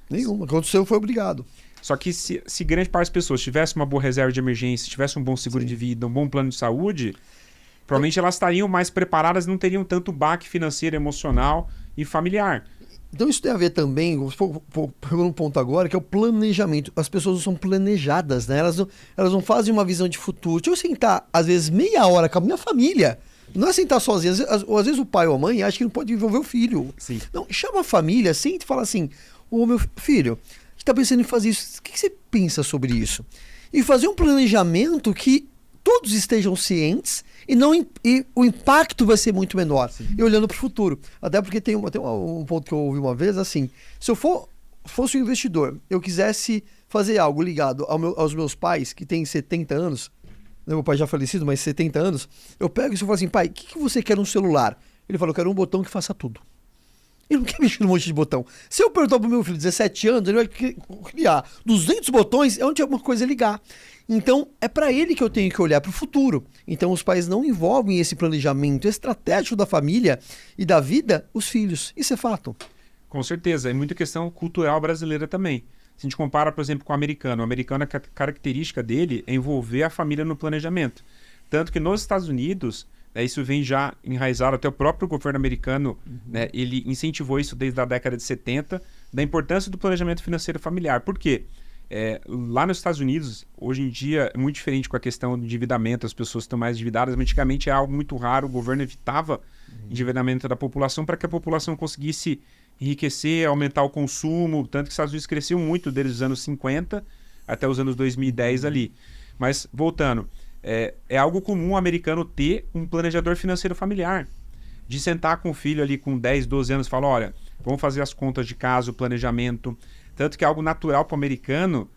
Nenhuma. Aconteceu, foi obrigado. Só que se grande parte das pessoas tivesse uma boa reserva de emergência, tivesse um bom seguro de vida, um bom plano de saúde, provavelmente elas estariam mais preparadas, não teriam tanto baque financeiro, emocional e familiar. Então isso tem a ver também, pegando um ponto agora, que é o planejamento. As pessoas não são planejadas, né? Elas não fazem uma visão de futuro. Deixa eu sentar, às vezes, meia hora com a minha família. Não é sentar sozinho. Às vezes o pai ou a mãe acha que não pode envolver o filho. Sim. Não, chama a família, senta e fala assim, ô meu filho, a gente está pensando em fazer isso. O que você pensa sobre isso? E fazer um planejamento que todos estejam cientes e o impacto vai ser muito menor. Sim. E olhando para o futuro. Até porque tem um ponto que eu ouvi uma vez, assim, se eu fosse um investidor, eu quisesse fazer algo ligado aos meus pais, que têm 70 anos, meu pai já falecido, mas 70 anos, eu pego e falo assim, pai, o que você quer no celular? Ele falou, eu quero um botão que faça tudo. Ele não quer mexer num monte de botão. Se eu perguntar pro meu filho, 17 anos, ele vai criar 200 botões, é onde alguma coisa ligar. Então, é para ele que eu tenho que olhar para o futuro. Então, os pais não envolvem esse planejamento estratégico da família e da vida, os filhos. Isso é fato. Com certeza. É muita questão cultural brasileira também. Se a gente compara, por exemplo, com o americano a característica dele é envolver a família no planejamento. Tanto que nos Estados Unidos, isso vem já enraizado, até o próprio governo americano, né, ele incentivou isso desde a década de 70, da importância do planejamento financeiro familiar. Por quê? Lá nos Estados Unidos, hoje em dia, é muito diferente com a questão do endividamento, as pessoas estão mais endividadas, mas antigamente é algo muito raro, o governo evitava endividamento da população para que a população conseguisse enriquecer, aumentar o consumo, tanto que os Estados Unidos cresceu muito desde os anos 50 até os anos 2010 ali. Mas, voltando, é algo comum o americano ter um planejador financeiro familiar, de sentar com o filho ali com 10, 12 anos e falar, olha, vamos fazer as contas de casa, o planejamento. Tanto que é algo natural para o americano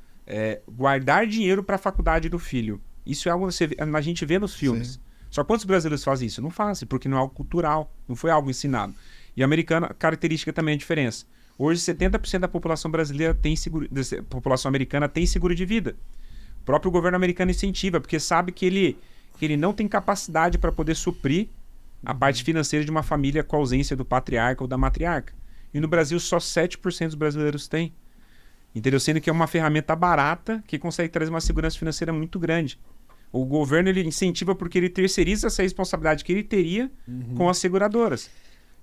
guardar dinheiro para a faculdade do filho. Isso é algo que a gente vê nos filmes. Sim. Só quantos brasileiros fazem isso? Não fazem, porque não é algo cultural, não foi algo ensinado. E o americano, a característica também é a diferença. Hoje, 70% da população brasileira população americana tem seguro de vida. O próprio governo americano incentiva, porque sabe que ele não tem capacidade para poder suprir a parte financeira de uma família com a ausência do patriarca ou da matriarca. E no Brasil, só 7% dos brasileiros têm. Entendeu? Sendo que é uma ferramenta barata que consegue trazer uma segurança financeira muito grande. O governo ele incentiva porque ele terceiriza essa responsabilidade que ele teria com as seguradoras.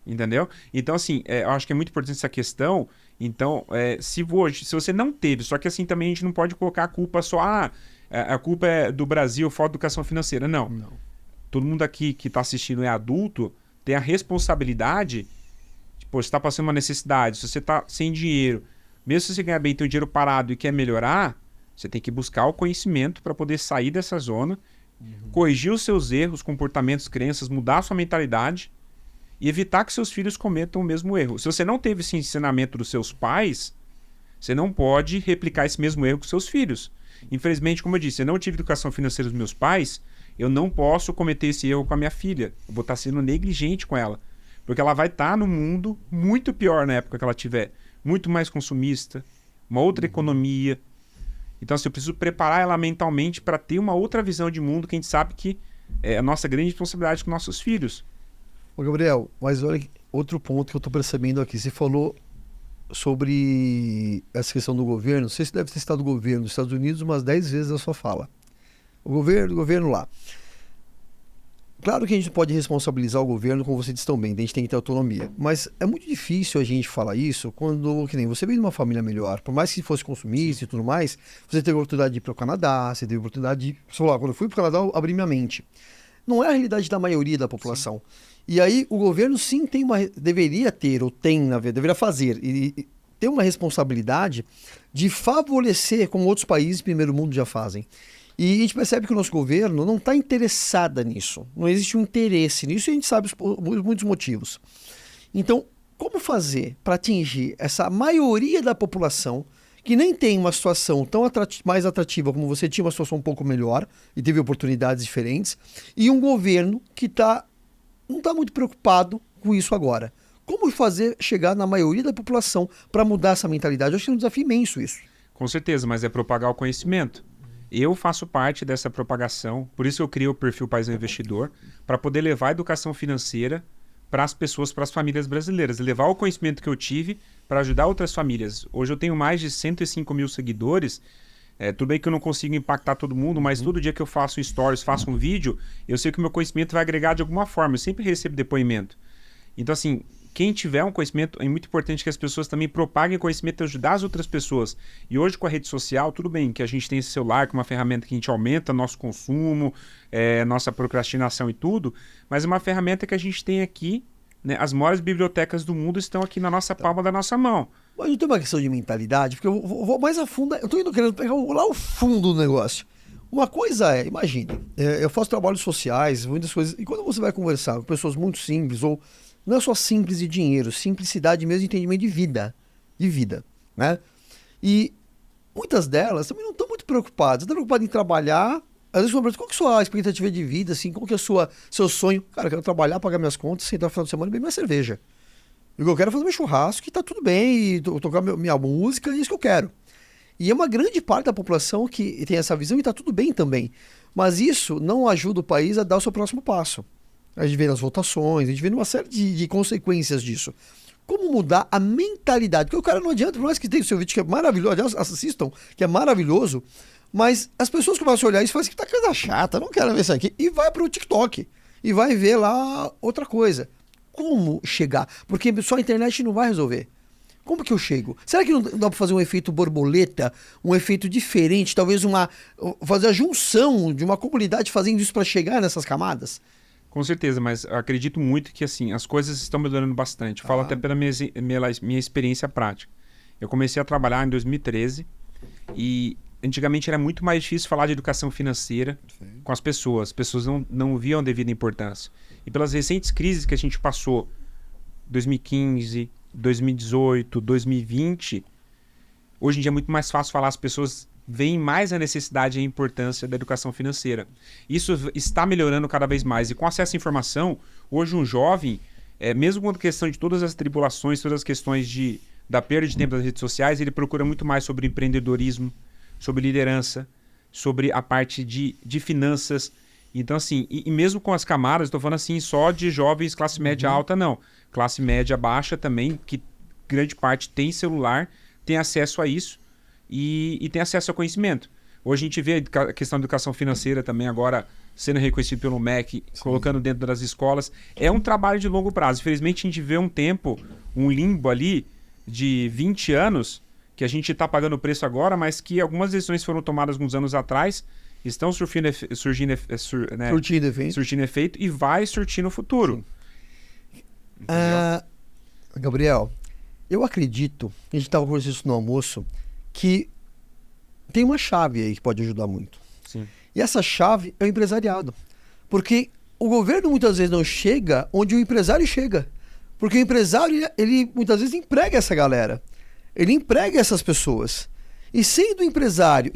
Entendeu? Então, assim, eu acho que é muito importante essa questão. Então, se você não teve, só que assim também a gente não pode colocar a culpa só, a culpa é do Brasil, falta de educação financeira. Não. Todo mundo aqui que está assistindo é adulto, tem a responsabilidade, tipo, você está passando uma necessidade, se você está sem dinheiro, mesmo se você ganhar bem, tem o dinheiro parado e quer melhorar, você tem que buscar o conhecimento para poder sair dessa zona, corrigir os seus erros, comportamentos, crenças, mudar a sua mentalidade e evitar que seus filhos cometam o mesmo erro. Se você não teve esse ensinamento dos seus pais, você não pode replicar esse mesmo erro com seus filhos. Infelizmente, como eu disse, eu não tive educação financeira dos meus pais, eu não posso cometer esse erro com a minha filha. Eu vou estar sendo negligente com ela. Porque ela vai estar no mundo muito pior na época que ela tiver. Muito mais consumista, uma outra economia. Então, assim, eu preciso preparar ela mentalmente para ter uma outra visão de mundo que a gente sabe que é a nossa grande responsabilidade com nossos filhos. Ô Gabriel, mas olha outro ponto que eu estou percebendo aqui. Você falou sobre essa questão do governo. Não sei se deve ter citado o governo dos Estados Unidos umas 10 vezes na sua fala. O governo lá. Claro que a gente pode responsabilizar o governo, como você disse tão bem, a gente tem que ter autonomia. Mas é muito difícil a gente falar isso quando, que nem você veio de uma família melhor. Por mais que fosse consumista e tudo mais, você teve a oportunidade de ir para o Canadá, você teve a oportunidade de... Você falou, quando eu fui para o Canadá, eu abri minha mente. Não é a realidade da maioria da população. Sim. E aí o governo sim deveria ter, ou tem, na verdade, deveria fazer, e ter uma responsabilidade de favorecer, como outros países do primeiro mundo já fazem. E a gente percebe que o nosso governo não está interessado nisso. Não existe um interesse nisso e a gente sabe muitos motivos. Então, como fazer para atingir essa maioria da população que nem tem uma situação tão mais atrativa como você tinha, uma situação um pouco melhor e teve oportunidades diferentes, e um governo que não está muito preocupado com isso agora. Como fazer chegar na maioria da população para mudar essa mentalidade? Eu acho que é um desafio imenso isso. Com certeza, mas é propagar o conhecimento. Eu faço parte dessa propagação, por isso eu criei o perfil Paizão Investidor, para poder levar a educação financeira para as pessoas, para as famílias brasileiras, levar o conhecimento que eu tive para ajudar outras famílias. Hoje eu tenho mais de 105 mil seguidores. Tudo bem que eu não consigo impactar todo mundo, mas todo dia que eu faço um stories, faço um vídeo, eu sei que o meu conhecimento vai agregar de alguma forma. Eu sempre recebo depoimento. Então, assim, quem tiver um conhecimento, é muito importante que as pessoas também propaguem conhecimento e ajudar as outras pessoas. E hoje com a rede social, tudo bem que a gente tem esse celular, que é uma ferramenta que a gente aumenta nosso consumo, nossa procrastinação e tudo, mas é uma ferramenta que a gente tem aqui, né? As maiores bibliotecas do mundo estão aqui na nossa palma da nossa mão. Mas não tem uma questão de mentalidade, porque eu vou mais a fundo, eu estou indo querendo pegar lá o fundo do negócio. Uma coisa imagine, eu faço trabalhos sociais, muitas coisas, e quando você vai conversar com pessoas muito simples, ou não é só simples de dinheiro, simplicidade mesmo de entendimento de vida, né? E muitas delas também não estão muito preocupadas, estão preocupadas em trabalhar. Às vezes, qual que é a sua expectativa de vida, assim, qual que é o seu sonho? Cara, eu quero trabalhar, pagar minhas contas, sentar no final de semana e beber minha cerveja. E eu quero fazer meu churrasco, e tá tudo bem, e tocar minha música, é isso que eu quero. E é uma grande parte da população que tem essa visão e tá tudo bem também. Mas isso não ajuda o país a dar o seu próximo passo. A gente vê nas votações, a gente vê uma série de consequências disso. Como mudar a mentalidade? Porque o cara não adianta, por mais que tenha o seu vídeo que é maravilhoso, aliás, assistam, que é maravilhoso, mas as pessoas começam a olhar isso e falam assim, que tá coisa chata, não quero ver isso aqui, e vai pro TikTok, e vai ver lá outra coisa. Como chegar? Porque só a internet não vai resolver. Como que eu chego? Será que não dá para fazer um efeito borboleta, um efeito diferente, talvez fazer a junção de uma comunidade fazendo isso para chegar nessas camadas? Com certeza, mas eu acredito muito que assim, as coisas estão melhorando bastante. Falo até pela minha experiência prática. Eu comecei a trabalhar em 2013 e antigamente era muito mais difícil falar de educação financeira com as pessoas. As pessoas não viam a devida importância. E pelas recentes crises que a gente passou, 2015, 2018, 2020, hoje em dia é muito mais fácil falar, as pessoas veem mais a necessidade e a importância da educação financeira. Isso está melhorando cada vez mais. E com acesso à informação, hoje um jovem, mesmo com a questão de todas as tribulações, todas as questões da perda de tempo das redes sociais, ele procura muito mais sobre empreendedorismo, sobre liderança, sobre a parte de finanças. Então, assim, e mesmo com as camadas, estou falando assim, só de jovens classe média alta, não. Classe média baixa também, que grande parte tem celular, tem acesso a isso e tem acesso ao conhecimento. Hoje a gente vê a questão da educação financeira também agora sendo reconhecido pelo MEC, colocando dentro das escolas. É um trabalho de longo prazo. Infelizmente, a gente vê um limbo ali de 20 anos, que a gente está pagando o preço agora, mas que algumas decisões foram tomadas alguns anos atrás, estão surtindo efeito e vai surtir no futuro. Gabriel, eu acredito, a gente estava conversando isso no almoço, que tem uma chave aí que pode ajudar muito. Sim. E essa chave é o empresariado. Porque o governo muitas vezes não chega onde o empresário chega. Porque o empresário, ele muitas vezes emprega essa galera. Ele emprega essas pessoas. E sendo empresário,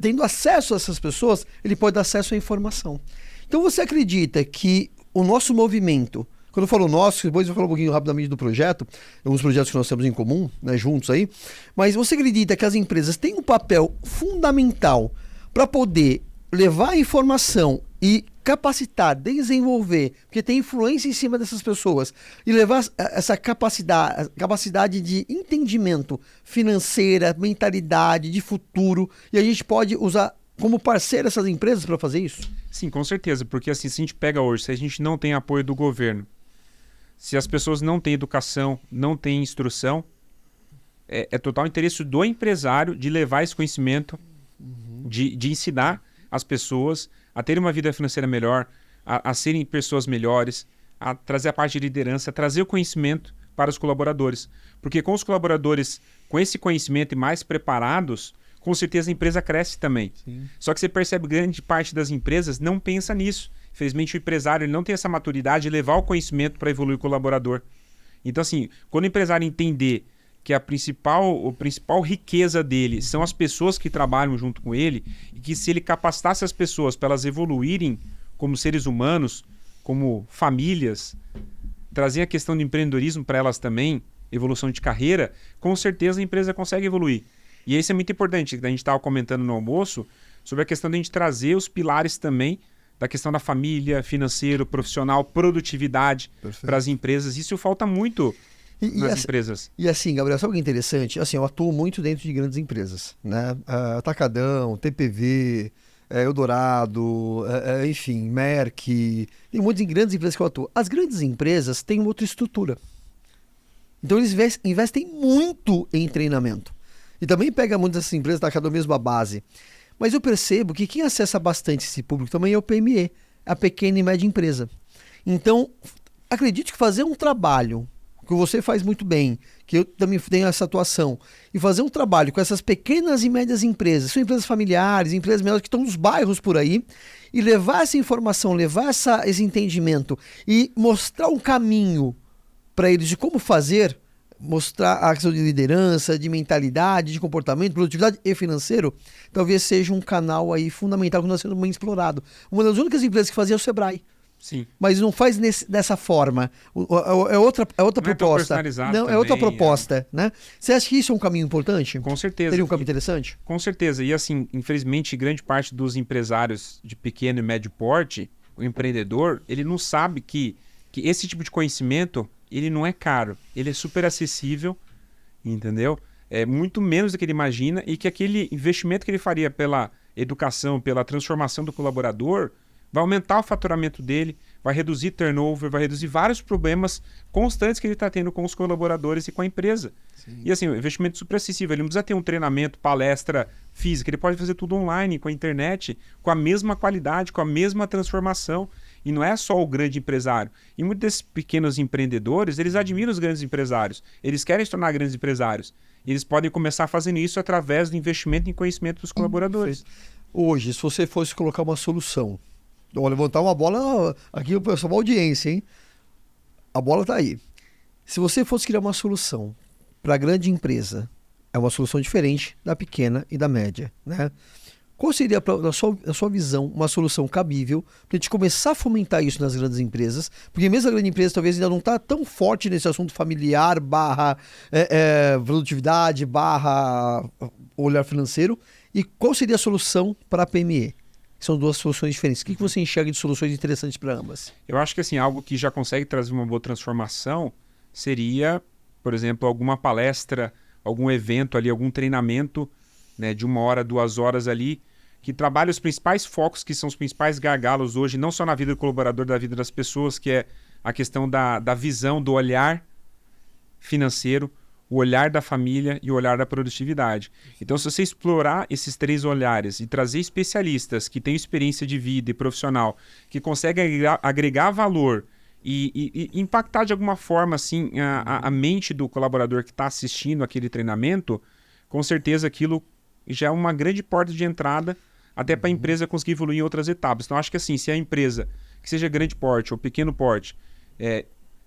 tendo acesso a essas pessoas, ele pode dar acesso à informação. Então você acredita que o nosso movimento, quando eu falo nosso, depois eu vou falar um pouquinho rapidamente do projeto, alguns projetos que nós temos em comum, né, juntos aí, mas você acredita que as empresas têm um papel fundamental para poder levar a informação e capacitar, desenvolver, porque tem influência em cima dessas pessoas, e levar essa capacidade de entendimento financeira, mentalidade, de futuro, e a gente pode usar como parceiro essas empresas para fazer isso? Sim, com certeza, porque assim, se a gente pega hoje, se a gente não tem apoio do governo, se as pessoas não têm educação, não têm instrução, é total interesse do empresário de levar esse conhecimento, de ensinar as pessoas a terem uma vida financeira melhor, a serem pessoas melhores, a trazer a parte de liderança, a trazer o conhecimento para os colaboradores. Porque com os colaboradores com esse conhecimento e mais preparados, com certeza a empresa cresce também. Sim. Só que você percebe que grande parte das empresas não pensa nisso. Infelizmente o empresário não tem essa maturidade de levar o conhecimento para evoluir o colaborador. Então, assim, quando o empresário entender que a principal riqueza dele são as pessoas que trabalham junto com ele, e que se ele capacitasse as pessoas para elas evoluírem como seres humanos, como famílias, trazer a questão do empreendedorismo para elas também, evolução de carreira, com certeza a empresa consegue evoluir. E isso é muito importante, a gente estava comentando no almoço, sobre a questão de a gente trazer os pilares também da questão da família, financeiro, profissional, produtividade para as empresas. Isso falta muito nas empresas. E assim, Gabriel, sabe o que é interessante? Assim, eu atuo muito dentro de grandes empresas, né? Atacadão, TPV, Eldorado, enfim, Merck, tem muitas grandes empresas que eu atuo. As grandes empresas têm outra estrutura. Então eles investem muito em treinamento. E também pega muitas dessas empresas da mesma base. Mas eu percebo que quem acessa bastante esse público também é o PME, a pequena e média empresa. Então, acredite que fazer um trabalho que você faz muito bem, que eu também tenho essa atuação, e fazer um trabalho com essas pequenas e médias empresas, são empresas familiares, empresas menores que estão nos bairros por aí, e levar essa informação, levar esse entendimento e mostrar um caminho para eles de como fazer, mostrar a questão de liderança, de mentalidade, de comportamento, produtividade e financeiro, talvez seja um canal aí fundamental que não está sendo bem explorado. Uma das únicas empresas que fazia é o Sebrae. Sim. Mas não faz dessa forma. É outra proposta. Não, é outra proposta, né? Você acha que isso é um caminho importante? Com certeza. Seria um caminho interessante? Com certeza. E assim, infelizmente, grande parte dos empresários de pequeno e médio porte, o empreendedor, ele não sabe que esse tipo de conhecimento, ele não é caro. Ele é super acessível, entendeu? É muito menos do que ele imagina, e que aquele investimento que ele faria pela educação, pela transformação do colaborador, vai aumentar o faturamento dele, vai reduzir turnover, vai reduzir vários problemas constantes que ele está tendo com os colaboradores e com a empresa. Sim. E assim, o investimento super acessível. Ele não precisa ter um treinamento, palestra física. Ele pode fazer tudo online, com a internet, com a mesma qualidade, com a mesma transformação. E não é só o grande empresário. E muitos desses pequenos empreendedores, eles admiram os grandes empresários. Eles querem se tornar grandes empresários. E eles podem começar fazendo isso através do investimento em conhecimento dos colaboradores. Hoje, se você fosse colocar uma solução, vou levantar uma bola aqui, o pessoal, uma audiência, hein? A bola tá aí. Se você fosse criar uma solução para a grande empresa, é uma solução diferente da pequena e da média, né? Qual seria, na sua visão, uma solução cabível para a gente começar a fomentar isso nas grandes empresas? Porque mesmo a grande empresa talvez ainda não está tão forte nesse assunto familiar, produtividade, olhar financeiro. E qual seria a solução para a PME? São duas soluções diferentes. O que você enxerga de soluções interessantes para ambas? Eu acho que assim, algo que já consegue trazer uma boa transformação seria, por exemplo, alguma palestra, algum evento ali, algum treinamento, né, de 1 hora, 2 horas ali, que trabalha os principais focos, que são os principais gargalos hoje, não só na vida do colaborador, da vida das pessoas, que é a questão da visão, do olhar financeiro, o olhar da família e o olhar da produtividade. Então, se você explorar esses 3 olhares e trazer especialistas que têm experiência de vida e profissional, que conseguem agregar valor e impactar de alguma forma assim, a mente do colaborador que está assistindo aquele treinamento, com certeza aquilo já é uma grande porta de entrada até para a empresa conseguir evoluir em outras etapas. Então, acho que assim, se a empresa, que seja grande porte ou pequeno porte,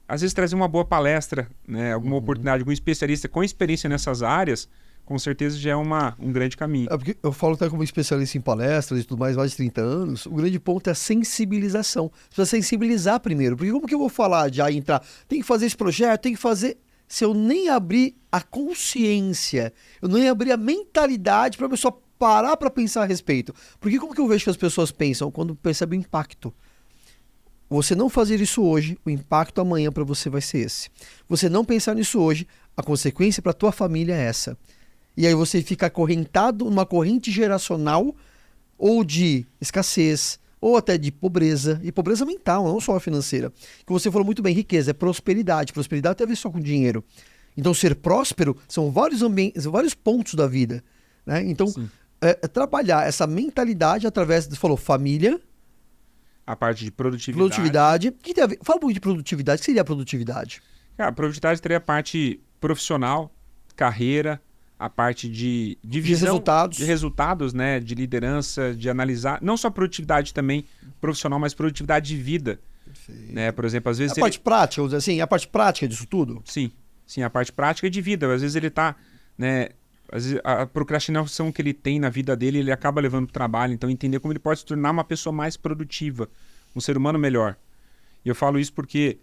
às vezes trazer uma boa palestra, né, alguma oportunidade, algum especialista com experiência nessas áreas, com certeza já é um grande caminho. Porque eu falo até como especialista em palestras e tudo mais de 30 anos, o grande ponto é a sensibilização. Você precisa sensibilizar primeiro, porque como que eu vou falar, já entrar, tem que fazer esse projeto, tem que fazer... Se eu nem abrir a consciência, eu nem abrir a mentalidade para a pessoa parar para pensar a respeito. Porque como que eu vejo que as pessoas pensam quando percebem o impacto? Você não fazer isso hoje, o impacto amanhã para você vai ser esse. Você não pensar nisso hoje, a consequência para a tua família é essa. E aí você fica acorrentado numa corrente geracional ou de escassez, ou até de pobreza, e pobreza mental, não só a financeira. Que você falou muito bem, riqueza é prosperidade. Prosperidade tem a ver só com dinheiro. Então, ser próspero são vários ambientes, vários pontos da vida, né? Então, trabalhar essa mentalidade através, você falou, família. A parte de produtividade. Produtividade. Que tem a ver? Fala um pouco de produtividade. O que seria a produtividade? A produtividade teria a parte profissional, carreira, a parte de visão, de resultados, né, de liderança, de analisar, não só produtividade também profissional, mas produtividade de vida. Né? Por exemplo, às vezes A parte prática, vamos dizer assim, a parte prática disso tudo? Sim, sim, a parte prática é de vida. Às vezes ele tá, né? Às vezes a procrastinação que ele tem na vida dele, ele acaba levando para o trabalho. Então, entender como ele pode se tornar uma pessoa mais produtiva, um ser humano melhor. E eu falo isso porque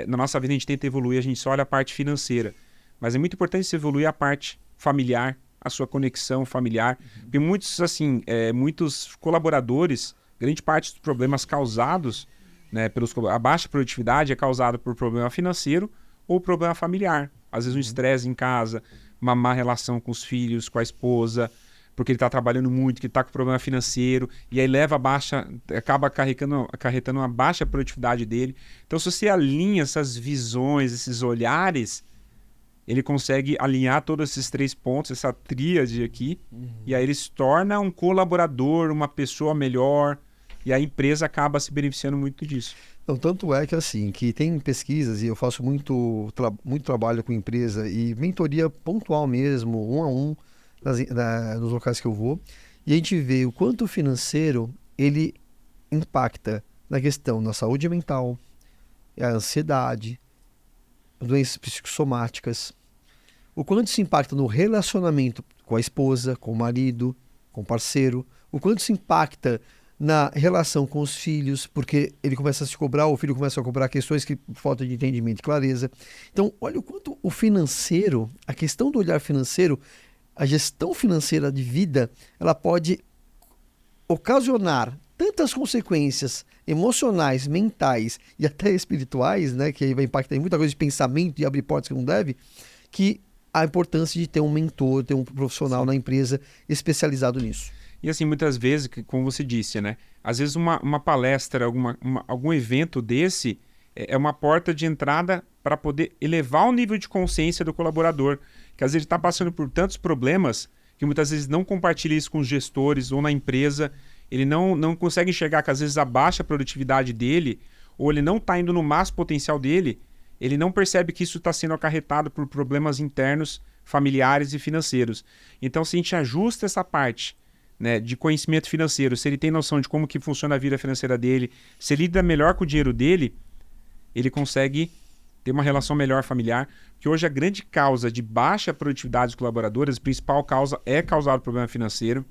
na nossa vida a gente tenta evoluir, a gente só olha a parte financeira. Mas é muito importante você evoluir a parte familiar, a sua conexão familiar. Porque muitos, assim, muitos colaboradores, grande parte dos problemas causados, né, a baixa produtividade é causada por problema financeiro ou problema familiar. Às vezes um estresse em casa, uma má relação com os filhos, com a esposa, porque ele está trabalhando muito, que está com problema financeiro, e aí acaba acarretando uma baixa produtividade dele. Então, se você alinha essas visões, esses olhares, ele consegue alinhar todos esses 3 pontos, essa tríade aqui, e aí ele se torna um colaborador, uma pessoa melhor, e a empresa acaba se beneficiando muito disso. Então, tanto é que assim, que tem pesquisas, e eu faço muito trabalho com empresa e mentoria pontual mesmo, 1 a 1, nos locais que eu vou, e a gente vê o quanto o financeiro ele impacta na questão da saúde mental, a ansiedade, doenças psicossomáticas, o quanto isso impacta no relacionamento com a esposa, com o marido, com o parceiro, o quanto isso impacta na relação com os filhos, porque ele começa a se cobrar, o filho começa a cobrar questões que falta de entendimento e clareza. Então, olha o quanto o financeiro, a questão do olhar financeiro, a gestão financeira de vida, ela pode ocasionar tantas consequências emocionais, mentais e até espirituais, né, que aí vai impactar em muita coisa de pensamento e abrir portas que não deve, que a importância de ter um mentor, ter um profissional na empresa especializado nisso. E assim, muitas vezes, como você disse, né? Às vezes uma palestra, algum evento desse é uma porta de entrada para poder elevar o nível de consciência do colaborador, que às vezes ele está passando por tantos problemas que muitas vezes não compartilha isso com os gestores ou na empresa, ele não consegue enxergar que às vezes a baixa produtividade dele, ou ele não está indo no máximo potencial dele, ele não percebe que isso está sendo acarretado por problemas internos, familiares e financeiros. Então, se a gente ajusta essa parte, né, de conhecimento financeiro, se ele tem noção de como que funciona a vida financeira dele, se ele lida melhor com o dinheiro dele, ele consegue ter uma relação melhor familiar, que hoje a grande causa de baixa produtividade dos colaboradores, a principal causa é causado por problema financeiro.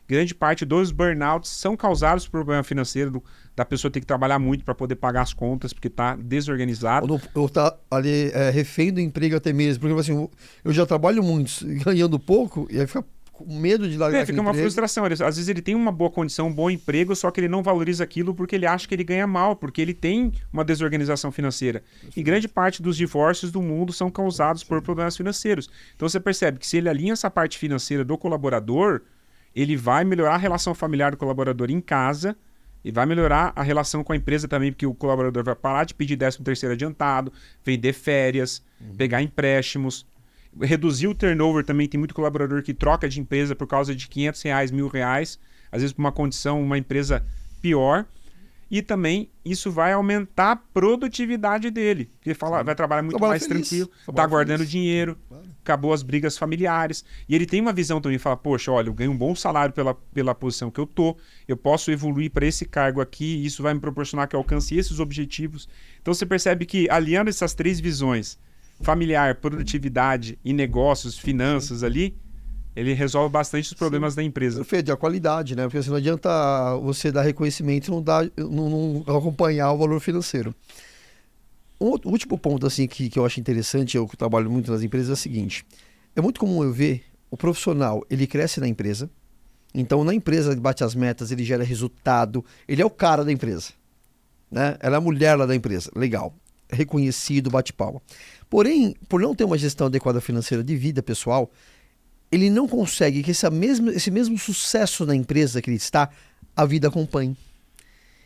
Grande parte dos burnouts são causados por problema financeiro, da pessoa ter que trabalhar muito para poder pagar as contas, porque está desorganizado. Ou está ali refém do emprego até mesmo, porque assim, eu já trabalho muito, ganhando pouco, e aí fica com medo de largar fica uma frustração. Às vezes ele tem uma boa condição, um bom emprego, só que ele não valoriza aquilo porque ele acha que ele ganha mal, porque ele tem uma desorganização financeira. E grande parte dos divórcios do mundo são causados por problemas financeiros. Então você percebe que se ele alinha essa parte financeira do colaborador, ele vai melhorar a relação familiar do colaborador em casa e vai melhorar a relação com a empresa também, porque o colaborador vai parar de pedir 13º adiantado, vender férias, pegar empréstimos, reduzir o turnover também. Tem muito colaborador que troca de empresa por causa de R$500, R$1.000, às vezes por uma condição, uma empresa pior. E também isso vai aumentar a produtividade dele. Porque vai trabalhar muito mais tranquilo, está guardando dinheiro, acabou as brigas familiares. E ele tem uma visão também, fala, poxa, olha, eu ganho um bom salário pela posição que eu tô, eu posso evoluir para esse cargo aqui, isso vai me proporcionar que eu alcance esses objetivos. Então você percebe que alinhando essas 3 visões, familiar, produtividade e negócios, finanças ali, ele resolve bastante os problemas da empresa. Perfeito, a qualidade, né? Porque assim, não adianta você dar reconhecimento e não acompanhar o valor financeiro. O último ponto assim, que eu acho interessante, eu trabalho muito nas empresas, é o seguinte. É muito comum eu ver o profissional, ele cresce na empresa, então na empresa ele bate as metas, ele gera resultado, ele é o cara da empresa, né? Ela é a mulher lá da empresa, legal, reconhecido, bate palma. Porém, por não ter uma gestão adequada financeira de vida pessoal, ele não consegue que esse mesmo sucesso na empresa que ele está, a vida acompanhe.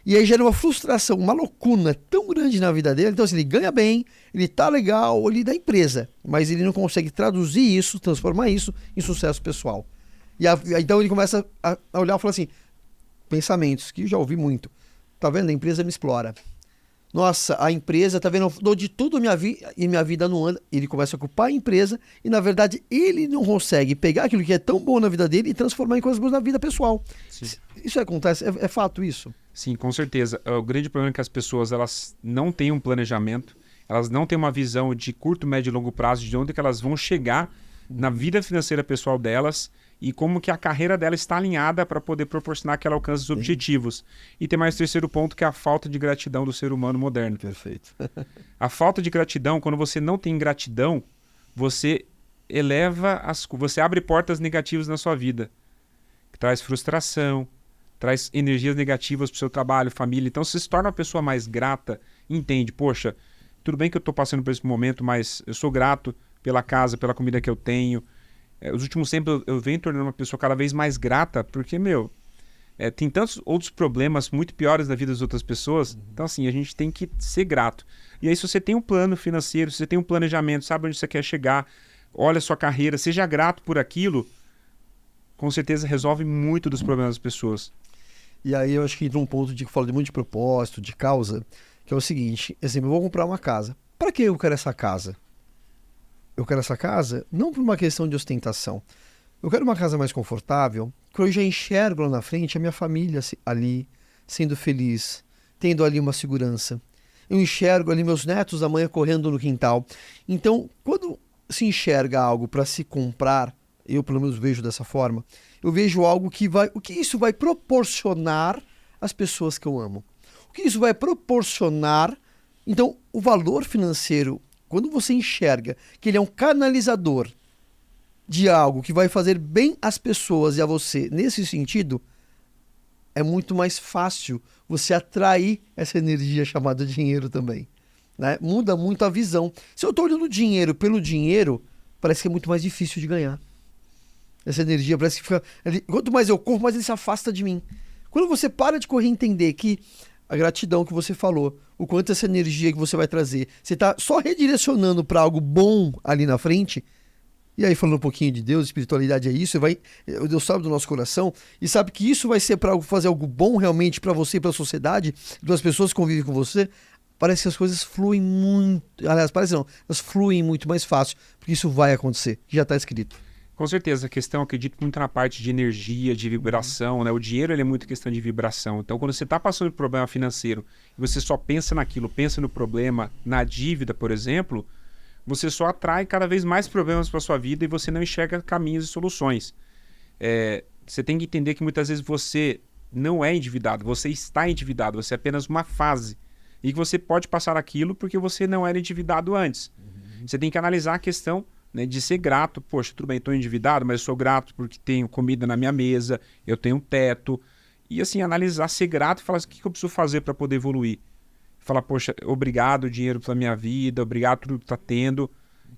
E aí gera uma frustração, uma lacuna tão grande na vida dele. Então, assim, ele ganha bem, ele tá legal, ele da empresa, mas ele não consegue traduzir isso, transformar isso em sucesso pessoal. Então ele começa a olhar e falar assim, pensamentos que eu já ouvi muito. Tá vendo? A empresa me explora. Nossa, a empresa, tá vendo? Eu dou de tudo e minha vida não anda. Ele começa a culpar a empresa e, na verdade, ele não consegue pegar aquilo que é tão bom na vida dele e transformar em coisas boas na vida pessoal. Sim. Isso acontece? É fato isso? Sim, com certeza. O grande problema é que as pessoas elas não têm um planejamento, elas não têm uma visão de curto, médio e longo prazo de onde que elas vão chegar na vida financeira pessoal delas e como que a carreira dela está alinhada para poder proporcionar que ela alcance os objetivos. E tem mais terceiro ponto, que é a falta de gratidão do ser humano moderno. Perfeito. A falta de gratidão, quando você não tem gratidão, você você abre portas negativas na sua vida, que traz frustração, traz energias negativas para o seu trabalho, família. Então, você se torna uma pessoa mais grata, entende, poxa, tudo bem que eu estou passando por esse momento, mas eu sou grato pela casa, pela comida que eu tenho. Os últimos tempos eu venho tornando uma pessoa cada vez mais grata, porque, tem tantos outros problemas muito piores na vida das outras pessoas. Então, assim, a gente tem que ser grato. E aí, se você tem um plano financeiro, se você tem um planejamento, sabe onde você quer chegar, olha a sua carreira, seja grato por aquilo, com certeza resolve muito dos problemas das pessoas. E aí eu acho que entra um ponto de que fala de muito de propósito, de causa, que é o seguinte, assim, eu vou comprar uma casa. Para que eu quero essa casa? Eu quero essa casa não por uma questão de ostentação. Eu quero uma casa mais confortável, que eu já enxergo lá na frente a minha família ali, sendo feliz, tendo ali uma segurança. Eu enxergo ali meus netos amanhã correndo no quintal. Então, quando se enxerga algo para se comprar, eu pelo menos vejo dessa forma, eu vejo algo o que isso vai proporcionar às pessoas que eu amo. O que isso vai proporcionar. Então, o valor financeiro, quando você enxerga que ele é um canalizador de algo que vai fazer bem às pessoas e a você nesse sentido, é muito mais fácil você atrair essa energia chamada dinheiro também. Né? Muda muito a visão. Se eu estou olhando dinheiro pelo dinheiro, parece que é muito mais difícil de ganhar. Essa energia parece que fica... Quanto mais eu corro, mais ele se afasta de mim. Quando você para de correr e entender que a gratidão que você falou, o quanto essa energia que você vai trazer, você está só redirecionando para algo bom ali na frente. E aí, falando um pouquinho de Deus, espiritualidade é isso, Deus sabe do nosso coração e sabe que isso vai ser para fazer algo bom realmente para você e para a sociedade, para as pessoas que convivem com você. Parece que as coisas fluem muito. Aliás, parece não, elas fluem muito mais fácil, porque isso vai acontecer, já está escrito. Com certeza, a questão, eu acredito muito na parte de energia, de vibração, né? O dinheiro ele é muito questão de vibração. Então, quando você está passando por problema financeiro e você só pensa naquilo, pensa no problema, na dívida, por exemplo, você só atrai cada vez mais problemas para sua vida e você não enxerga caminhos e soluções. Você tem que entender que muitas vezes você não é endividado, você está endividado, você é apenas uma fase. E que você pode passar aquilo porque você não era endividado antes. Você tem que analisar a questão, né, de ser grato. Poxa, tudo bem, estou endividado, mas eu sou grato porque tenho comida na minha mesa, eu tenho um teto. E assim, analisar, ser grato e falar assim, o que eu preciso fazer para poder evoluir? Falar, poxa, obrigado dinheiro pela minha vida, obrigado por tudo que está tendo.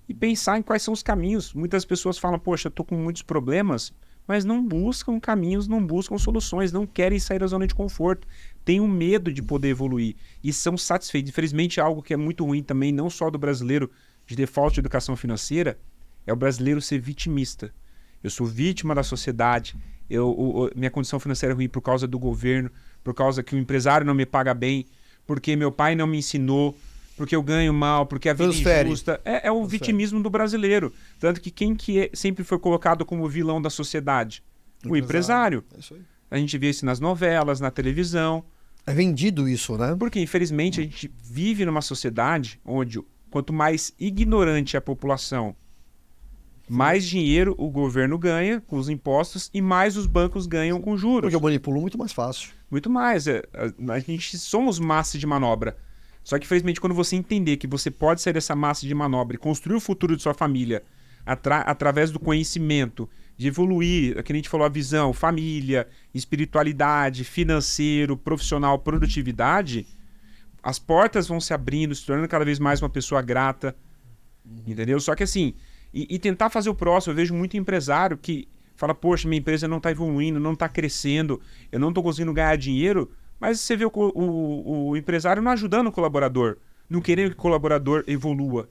E pensar em quais são os caminhos. Muitas pessoas falam, poxa, estou com muitos problemas, mas não buscam caminhos, não buscam soluções, não querem sair da zona de conforto. Têm um medo de poder evoluir e são satisfeitos. Infelizmente, algo que é muito ruim também, não só do brasileiro de default de educação financeira, é o brasileiro ser vitimista. Eu sou vítima da sociedade, minha condição financeira é ruim por causa do governo, por causa que o empresário não me paga bem, porque meu pai não me ensinou, porque eu ganho mal, porque a vida é injusta. É o vitimismo do brasileiro. Tanto que quem sempre foi colocado como vilão da sociedade? O empresário. É isso aí. A gente vê isso nas novelas, na televisão. É vendido isso, né? Porque, infelizmente, a gente vive numa sociedade onde quanto mais ignorante é a população, mais dinheiro o governo ganha com os impostos e mais os bancos ganham com juros. Porque eu manipulo muito mais fácil. Muito mais. A gente somos massa de manobra. Só que, infelizmente, quando você entender que você pode sair dessa massa de manobra e construir o futuro de sua família através do conhecimento, de evoluir, que a gente falou, a visão, família, espiritualidade, financeiro, profissional, produtividade, as portas vão se abrindo, se tornando cada vez mais uma pessoa grata, entendeu? Só que assim, e tentar fazer o próximo, eu vejo muito empresário que fala, poxa, minha empresa não está evoluindo, não está crescendo, eu não estou conseguindo ganhar dinheiro, mas você vê o empresário não ajudando o colaborador, não querendo que o colaborador evolua.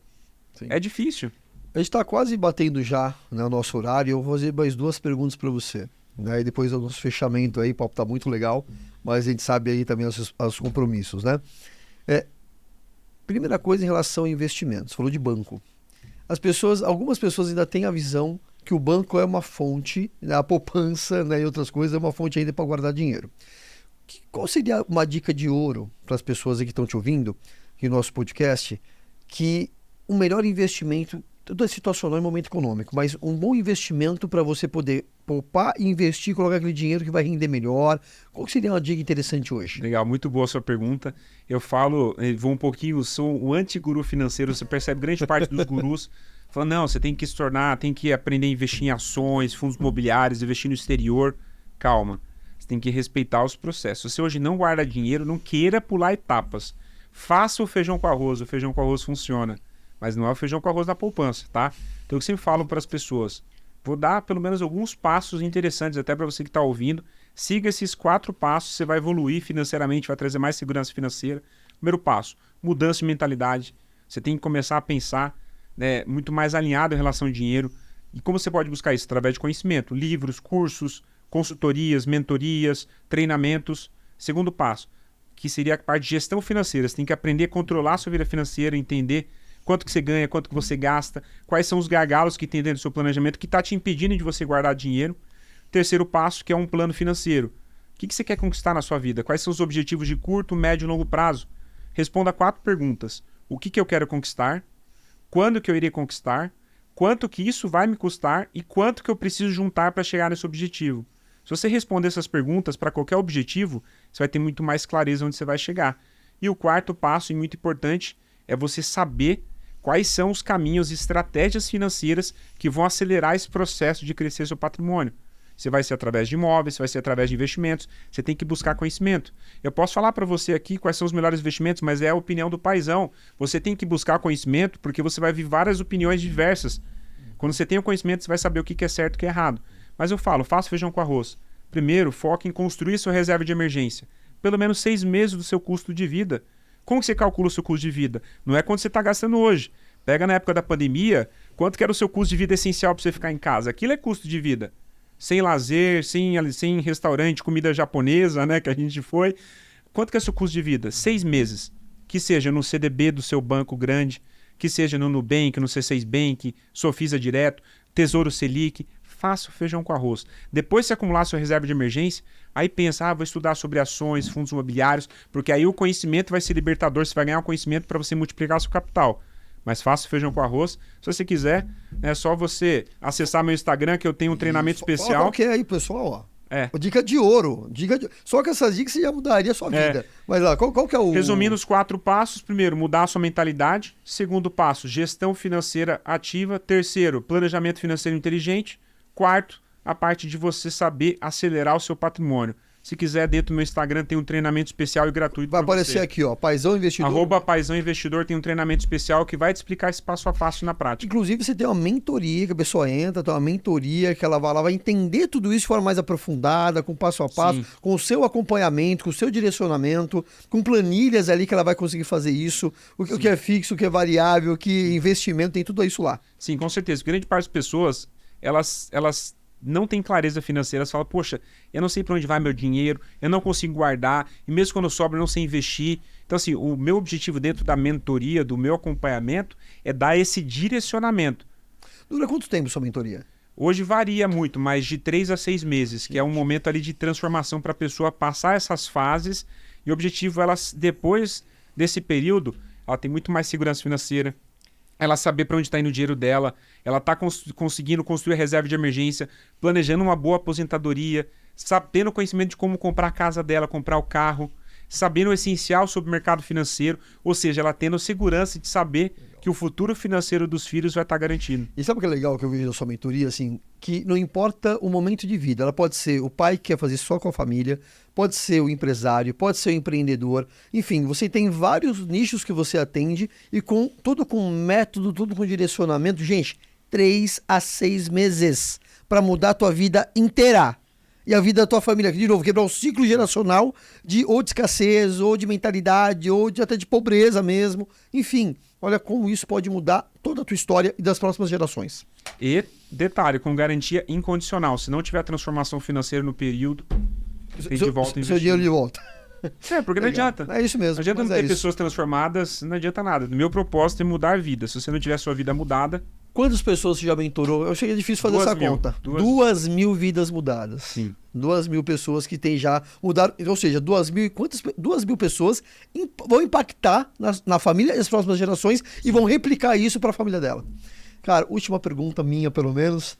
Sim. É difícil. A gente está quase batendo já, né, o nosso horário. Eu vou fazer mais 2 perguntas para você. Né? E depois o nosso fechamento aí, o papo tá muito legal, mas a gente sabe aí também os compromissos, né? Primeira coisa em relação a investimentos. Falou de banco. Algumas pessoas ainda têm a visão que o banco é uma fonte, né, a poupança, né, e outras coisas, é uma fonte ainda para guardar dinheiro. Qual seria uma dica de ouro para as pessoas aí que estão te ouvindo, aqui no nosso podcast, que o melhor investimento, tudo é situacional em momento econômico, mas um bom investimento para você poder poupar, investir, colocar aquele dinheiro que vai render melhor? Qual seria uma dica interessante hoje? Legal, muito boa a sua pergunta. Eu vou um pouquinho, sou o anti-guru financeiro, você percebe grande parte dos gurus falando, não, você tem que se tornar, tem que aprender a investir em ações, fundos imobiliários, investir no exterior. Calma, você tem que respeitar os processos. Se você hoje não guarda dinheiro, não queira pular etapas. Faça o feijão com arroz funciona, mas não é o feijão com arroz da poupança, tá? Então eu sempre falo para as pessoas, vou dar pelo menos alguns passos interessantes até para você que está ouvindo. Siga esses 4 passos, você vai evoluir financeiramente, vai trazer mais segurança financeira. Primeiro passo, mudança de mentalidade. Você tem que começar a pensar, né, muito mais alinhado em relação ao dinheiro. E como você pode buscar isso? Através de conhecimento, livros, cursos, consultorias, mentorias, treinamentos. Segundo passo, que seria a parte de gestão financeira. Você tem que aprender a controlar a sua vida financeira, entender quanto que você ganha, quanto que você gasta, quais são os gargalos que tem dentro do seu planejamento que está te impedindo de você guardar dinheiro. Terceiro passo, que é um plano financeiro. O que você quer conquistar na sua vida? Quais são os objetivos de curto, médio e longo prazo? Responda 4 perguntas. O que eu quero conquistar? Quando que eu irei conquistar? Quanto que isso vai me custar? E quanto que eu preciso juntar para chegar nesse objetivo? Se você responder essas perguntas para qualquer objetivo, você vai ter muito mais clareza onde você vai chegar. E o quarto passo, e muito importante, é você saber quais são os caminhos e estratégias financeiras que vão acelerar esse processo de crescer seu patrimônio. Você vai ser através de imóveis, vai ser através de investimentos, você tem que buscar conhecimento. Eu posso falar para você aqui quais são os melhores investimentos, mas é a opinião do paizão. Você tem que buscar conhecimento porque você vai ver várias opiniões diversas. Quando você tem o conhecimento, você vai saber o que é certo e o que é errado. Mas eu falo, faça feijão com arroz. Primeiro, foque em construir sua reserva de emergência. Pelo menos 6 meses do seu custo de vida. Como que você calcula o seu custo de vida? Não é quanto você está gastando hoje. Pega na época da pandemia, quanto que era o seu custo de vida essencial para você ficar em casa. Aquilo é custo de vida. Sem lazer, sem restaurante, comida japonesa, né, que a gente foi. Quanto que é o seu custo de vida? 6 meses. Que seja no CDB do seu banco grande, que seja no Nubank, no C6 Bank, Sofisa Direto, Tesouro Selic. Faça o feijão com arroz. Depois, se acumular sua reserva de emergência, aí pensa, vou estudar sobre ações, fundos imobiliários, porque aí o conhecimento vai ser libertador, você vai ganhar um conhecimento para você multiplicar seu capital. Mas faça o feijão com arroz. Se você quiser, é só você acessar meu Instagram, que eu tenho um treinamento especial. Qual que é aí, pessoal? Dica de ouro. Só que essas dicas você já mudaria a sua vida. Mas lá, qual que é o... Resumindo os 4 passos. Primeiro, mudar a sua mentalidade. Segundo passo, gestão financeira ativa. Terceiro, planejamento financeiro inteligente. Quarto, a parte de você saber acelerar o seu patrimônio. Se quiser, dentro do meu Instagram tem um treinamento especial e gratuito. Vai aparecer aqui, ó, Paizão Investidor. @Paizão Investidor tem um treinamento especial que vai te explicar esse passo a passo na prática. Inclusive, você tem uma mentoria que a pessoa entra, tem uma mentoria que ela vai entender tudo isso de forma mais aprofundada, com passo a passo, Sim. com o seu acompanhamento, com o seu direcionamento, com planilhas ali que ela vai conseguir fazer isso, o que é fixo, o que é variável, o que é investimento, tem tudo isso lá. Sim, com certeza. Grande parte das pessoas, elas não têm clareza financeira, elas falam, poxa, eu não sei para onde vai meu dinheiro, eu não consigo guardar, e mesmo quando sobra eu não sei investir. Então, assim, o meu objetivo dentro da mentoria, do meu acompanhamento, é dar esse direcionamento. Dura quanto tempo sua mentoria? Hoje varia muito, mas de 3 a 6 meses, que é um momento ali de transformação para a pessoa passar essas fases, e o objetivo, depois desse período, ela tem muito mais segurança financeira, ela saber para onde está indo o dinheiro dela, ela está conseguindo construir a reserva de emergência, planejando uma boa aposentadoria, sabendo o conhecimento de como comprar a casa dela, comprar o carro, sabendo o essencial sobre o mercado financeiro, ou seja, ela tendo segurança de saber que o futuro financeiro dos filhos vai estar garantido. E sabe o que é legal que eu vejo na sua mentoria? Assim, que não importa o momento de vida, ela pode ser o pai que quer fazer só com a família, pode ser o empresário, pode ser o empreendedor, enfim, você tem vários nichos que você atende e tudo com método, tudo com direcionamento. Gente, 3 a 6 meses para mudar a tua vida inteira. E a vida da tua família, de novo, quebrar o ciclo geracional ou de escassez, ou de mentalidade, ou até de pobreza mesmo. Enfim, olha como isso pode mudar toda a tua história e das próximas gerações. E, detalhe, com garantia incondicional. Se não tiver transformação financeira no período, tem de volta seu dinheiro de volta. Porque não adianta. É isso mesmo. Não adianta não ter pessoas transformadas, não adianta nada. O meu propósito é mudar a vida. Se você não tiver a sua vida mudada... Quantas pessoas você já mentorou? Eu achei difícil fazer essa conta. 2.000 vidas mudadas. Sim. 2.000 pessoas que tem já mudado, ou seja, 2.000 pessoas vão impactar na família e as próximas gerações e vão replicar isso para a família dela. Cara, última pergunta minha, pelo menos.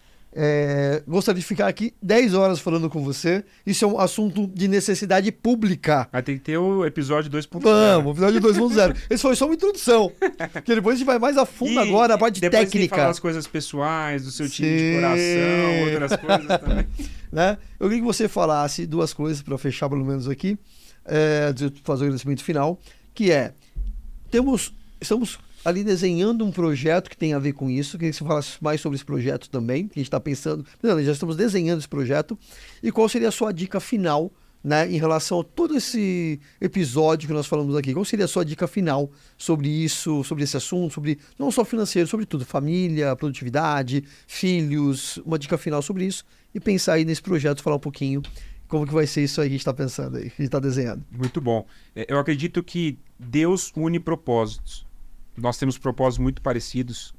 Gostaria de ficar aqui 10 horas falando com você. Isso é um assunto de necessidade pública. Vai ter que ter o episódio 2.0. Vamos, o episódio 2.0. Esse foi só uma introdução. Porque depois a gente vai mais a fundo agora, a parte depois técnica. Depois falar as coisas pessoais, do seu time de coração, outras coisas também. Né? Eu queria que você falasse 2 coisas para fechar pelo menos aqui, de fazer o agradecimento final, que estamos ali desenhando um projeto que tem a ver com isso. Queria que você falasse mais sobre esse projeto também, que a gente está pensando. Não, já estamos desenhando esse projeto. E qual seria a sua dica final, né, em relação a todo esse episódio que nós falamos aqui? Qual seria a sua dica final sobre isso, sobre esse assunto, sobre não só financeiro, sobre tudo, família, produtividade, filhos, uma dica final sobre isso e pensar aí nesse projeto, falar um pouquinho como que vai ser isso aí que a gente está pensando aí, que a gente está desenhando. Muito bom. Eu acredito que Deus une propósitos. Nós temos propósitos muito parecidos,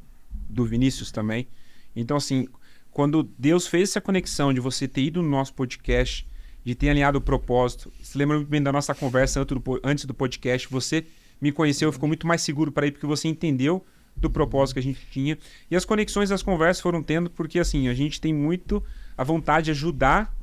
do Vinícius também. Então, assim, quando Deus fez essa conexão de você ter ido no nosso podcast, de ter alinhado o propósito, se lembra muito bem da nossa conversa antes do podcast, você me conheceu, ficou muito mais seguro para ir, porque você entendeu do propósito que a gente tinha. E as conexões das conversas foram tendo, porque assim, a gente tem muito a vontade de ajudar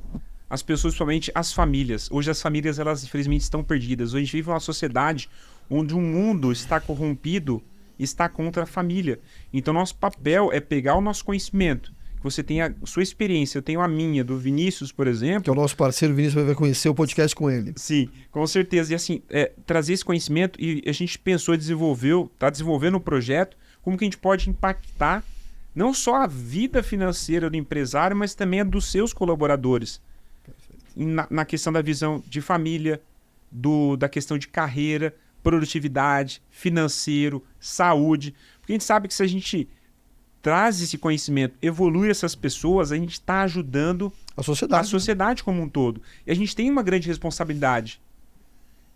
as pessoas, principalmente as famílias. Hoje as famílias, elas infelizmente estão perdidas. Hoje a gente vive uma sociedade onde o mundo está corrompido e está contra a família. Então nosso papel é pegar o nosso conhecimento, que você tem a sua experiência, eu tenho a minha, do Vinícius, por exemplo. Que é o nosso parceiro, o Vinícius vai conhecer o podcast com ele. Sim, com certeza. E assim, trazer esse conhecimento, e a gente pensou, está desenvolvendo um projeto, como que a gente pode impactar não só a vida financeira do empresário, mas também a dos seus colaboradores. Na questão da visão de família, da questão de carreira, produtividade, financeiro, saúde. Porque a gente sabe que se a gente traz esse conhecimento, evolui essas pessoas, a gente está ajudando a sociedade como um todo. E a gente tem uma grande responsabilidade.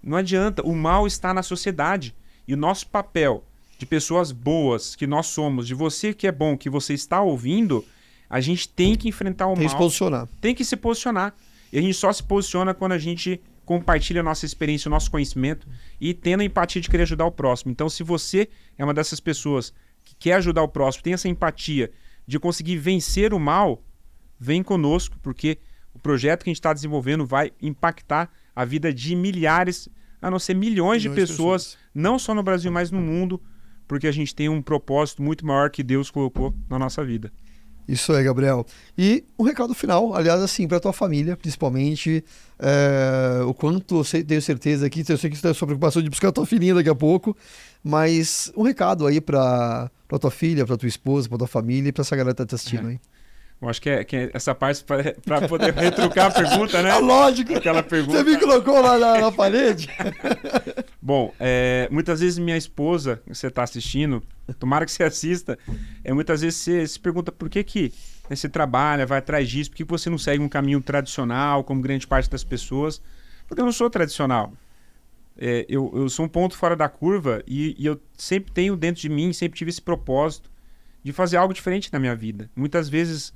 Não adianta, o mal está na sociedade. E o nosso papel de pessoas boas que nós somos, de você que é bom, que você está ouvindo, a gente tem que enfrentar o mal. Tem que se posicionar. Tem que se posicionar. E a gente só se posiciona quando a gente compartilha a nossa experiência, o nosso conhecimento e tendo a empatia de querer ajudar o próximo. Então, se você é uma dessas pessoas que quer ajudar o próximo, tem essa empatia de conseguir vencer o mal, vem conosco, porque o projeto que a gente está desenvolvendo vai impactar a vida de milhares, a não ser milhões de pessoas, não só no Brasil, mas no mundo, porque a gente tem um propósito muito maior que Deus colocou na nossa vida. Isso aí, Gabriel. E um recado final, aliás, assim, para tua família, principalmente, o quanto eu tenho certeza que, eu sei que você tem a sua preocupação de buscar a tua filhinha daqui a pouco, mas um recado aí para tua filha, para tua esposa, para tua família e para essa galera que tá te assistindo aí. Eu acho que é essa parte para poder retrucar a pergunta, né? É lógico. Aquela pergunta. Você me colocou lá na parede. Bom, muitas vezes minha esposa, você está assistindo, tomara que você assista, muitas vezes você se pergunta por que você trabalha, vai atrás disso, por que você não segue um caminho tradicional, como grande parte das pessoas? Porque eu não sou tradicional. Eu sou um ponto fora da curva e eu sempre tenho dentro de mim, sempre tive esse propósito de fazer algo diferente na minha vida. Muitas vezes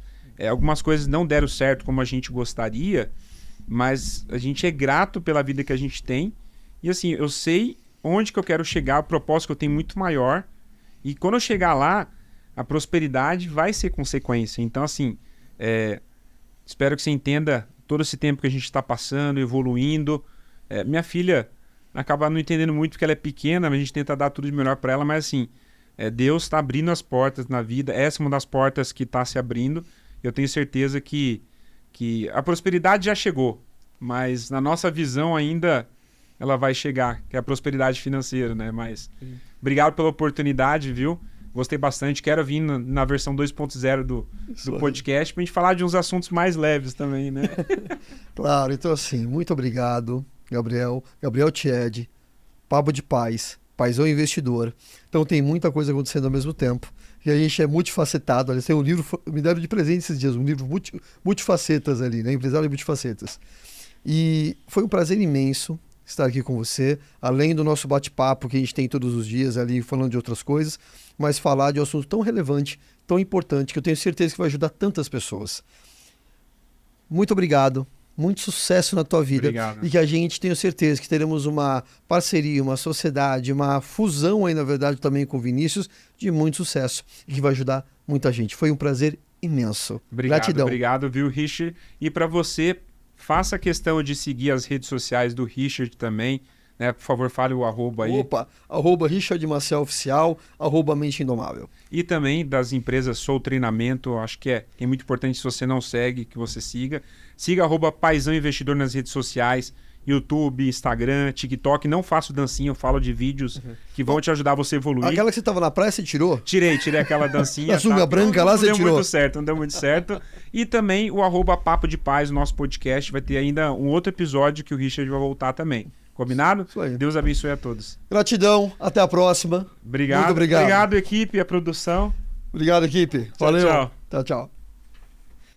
algumas coisas não deram certo como a gente gostaria, mas a gente é grato pela vida que a gente tem. E assim, eu sei onde que eu quero chegar, o propósito que eu tenho muito maior. E quando eu chegar lá, a prosperidade vai ser consequência. Então assim, espero que você entenda todo esse tempo que a gente está passando, evoluindo. Minha filha acaba não entendendo muito porque ela é pequena, mas a gente tenta dar tudo de melhor para ela. Mas assim, Deus está abrindo as portas na vida. Essa é uma das portas que está se abrindo. Eu tenho certeza que a prosperidade já chegou, mas na nossa visão ainda ela vai chegar, que é a prosperidade financeira, né? Mas obrigado pela oportunidade, viu? Gostei bastante. Quero vir na versão 2.0 do podcast para a gente falar de uns assuntos mais leves também, né? Claro, então assim, muito obrigado, Gabriel. Gabriel Tiede, Papo de Paz, Paizão Investidor. Então tem muita coisa acontecendo ao mesmo tempo. E a gente é multifacetado. Olha, tem um livro, me deram de presente esses dias, um livro multifacetas ali, né? Empresário de multifacetas. E foi um prazer imenso estar aqui com você, além do nosso bate-papo que a gente tem todos os dias ali, falando de outras coisas, mas falar de um assunto tão relevante, tão importante, que eu tenho certeza que vai ajudar tantas pessoas. Muito obrigado muito sucesso na tua vida. Obrigado. E que a gente, tenho certeza, que teremos uma parceria, uma sociedade, uma fusão aí, na verdade, também com o Vinícius, de muito sucesso. E que vai ajudar muita gente. Foi um prazer imenso. Gratidão. Obrigado, viu, Richard? E para você, faça questão de seguir as redes sociais do Richard também, né? Por favor, fale o arroba aí. Opa, Richard Maciel Oficial, Mente Indomável. E também das empresas Sou Treinamento, acho que é muito importante, se você não segue, que você siga. Siga @Paizão Investidor nas redes sociais, YouTube, Instagram, TikTok. Não faço dancinha, eu falo de vídeos que vão te ajudar você a evoluir. Aquela que você tava na praia, você tirou? Tirei aquela dancinha. A sunga branca lá, você tirou? Não deu muito certo. E também o @Papo de Paz, o nosso podcast. Vai ter ainda um outro episódio que o Richard vai voltar também. Combinado? Isso aí. Deus abençoe a todos. Gratidão, até a próxima. Obrigado. Muito obrigado. Obrigado, equipe, a produção. Obrigado, equipe. Valeu. Tchau. Tchau, tchau.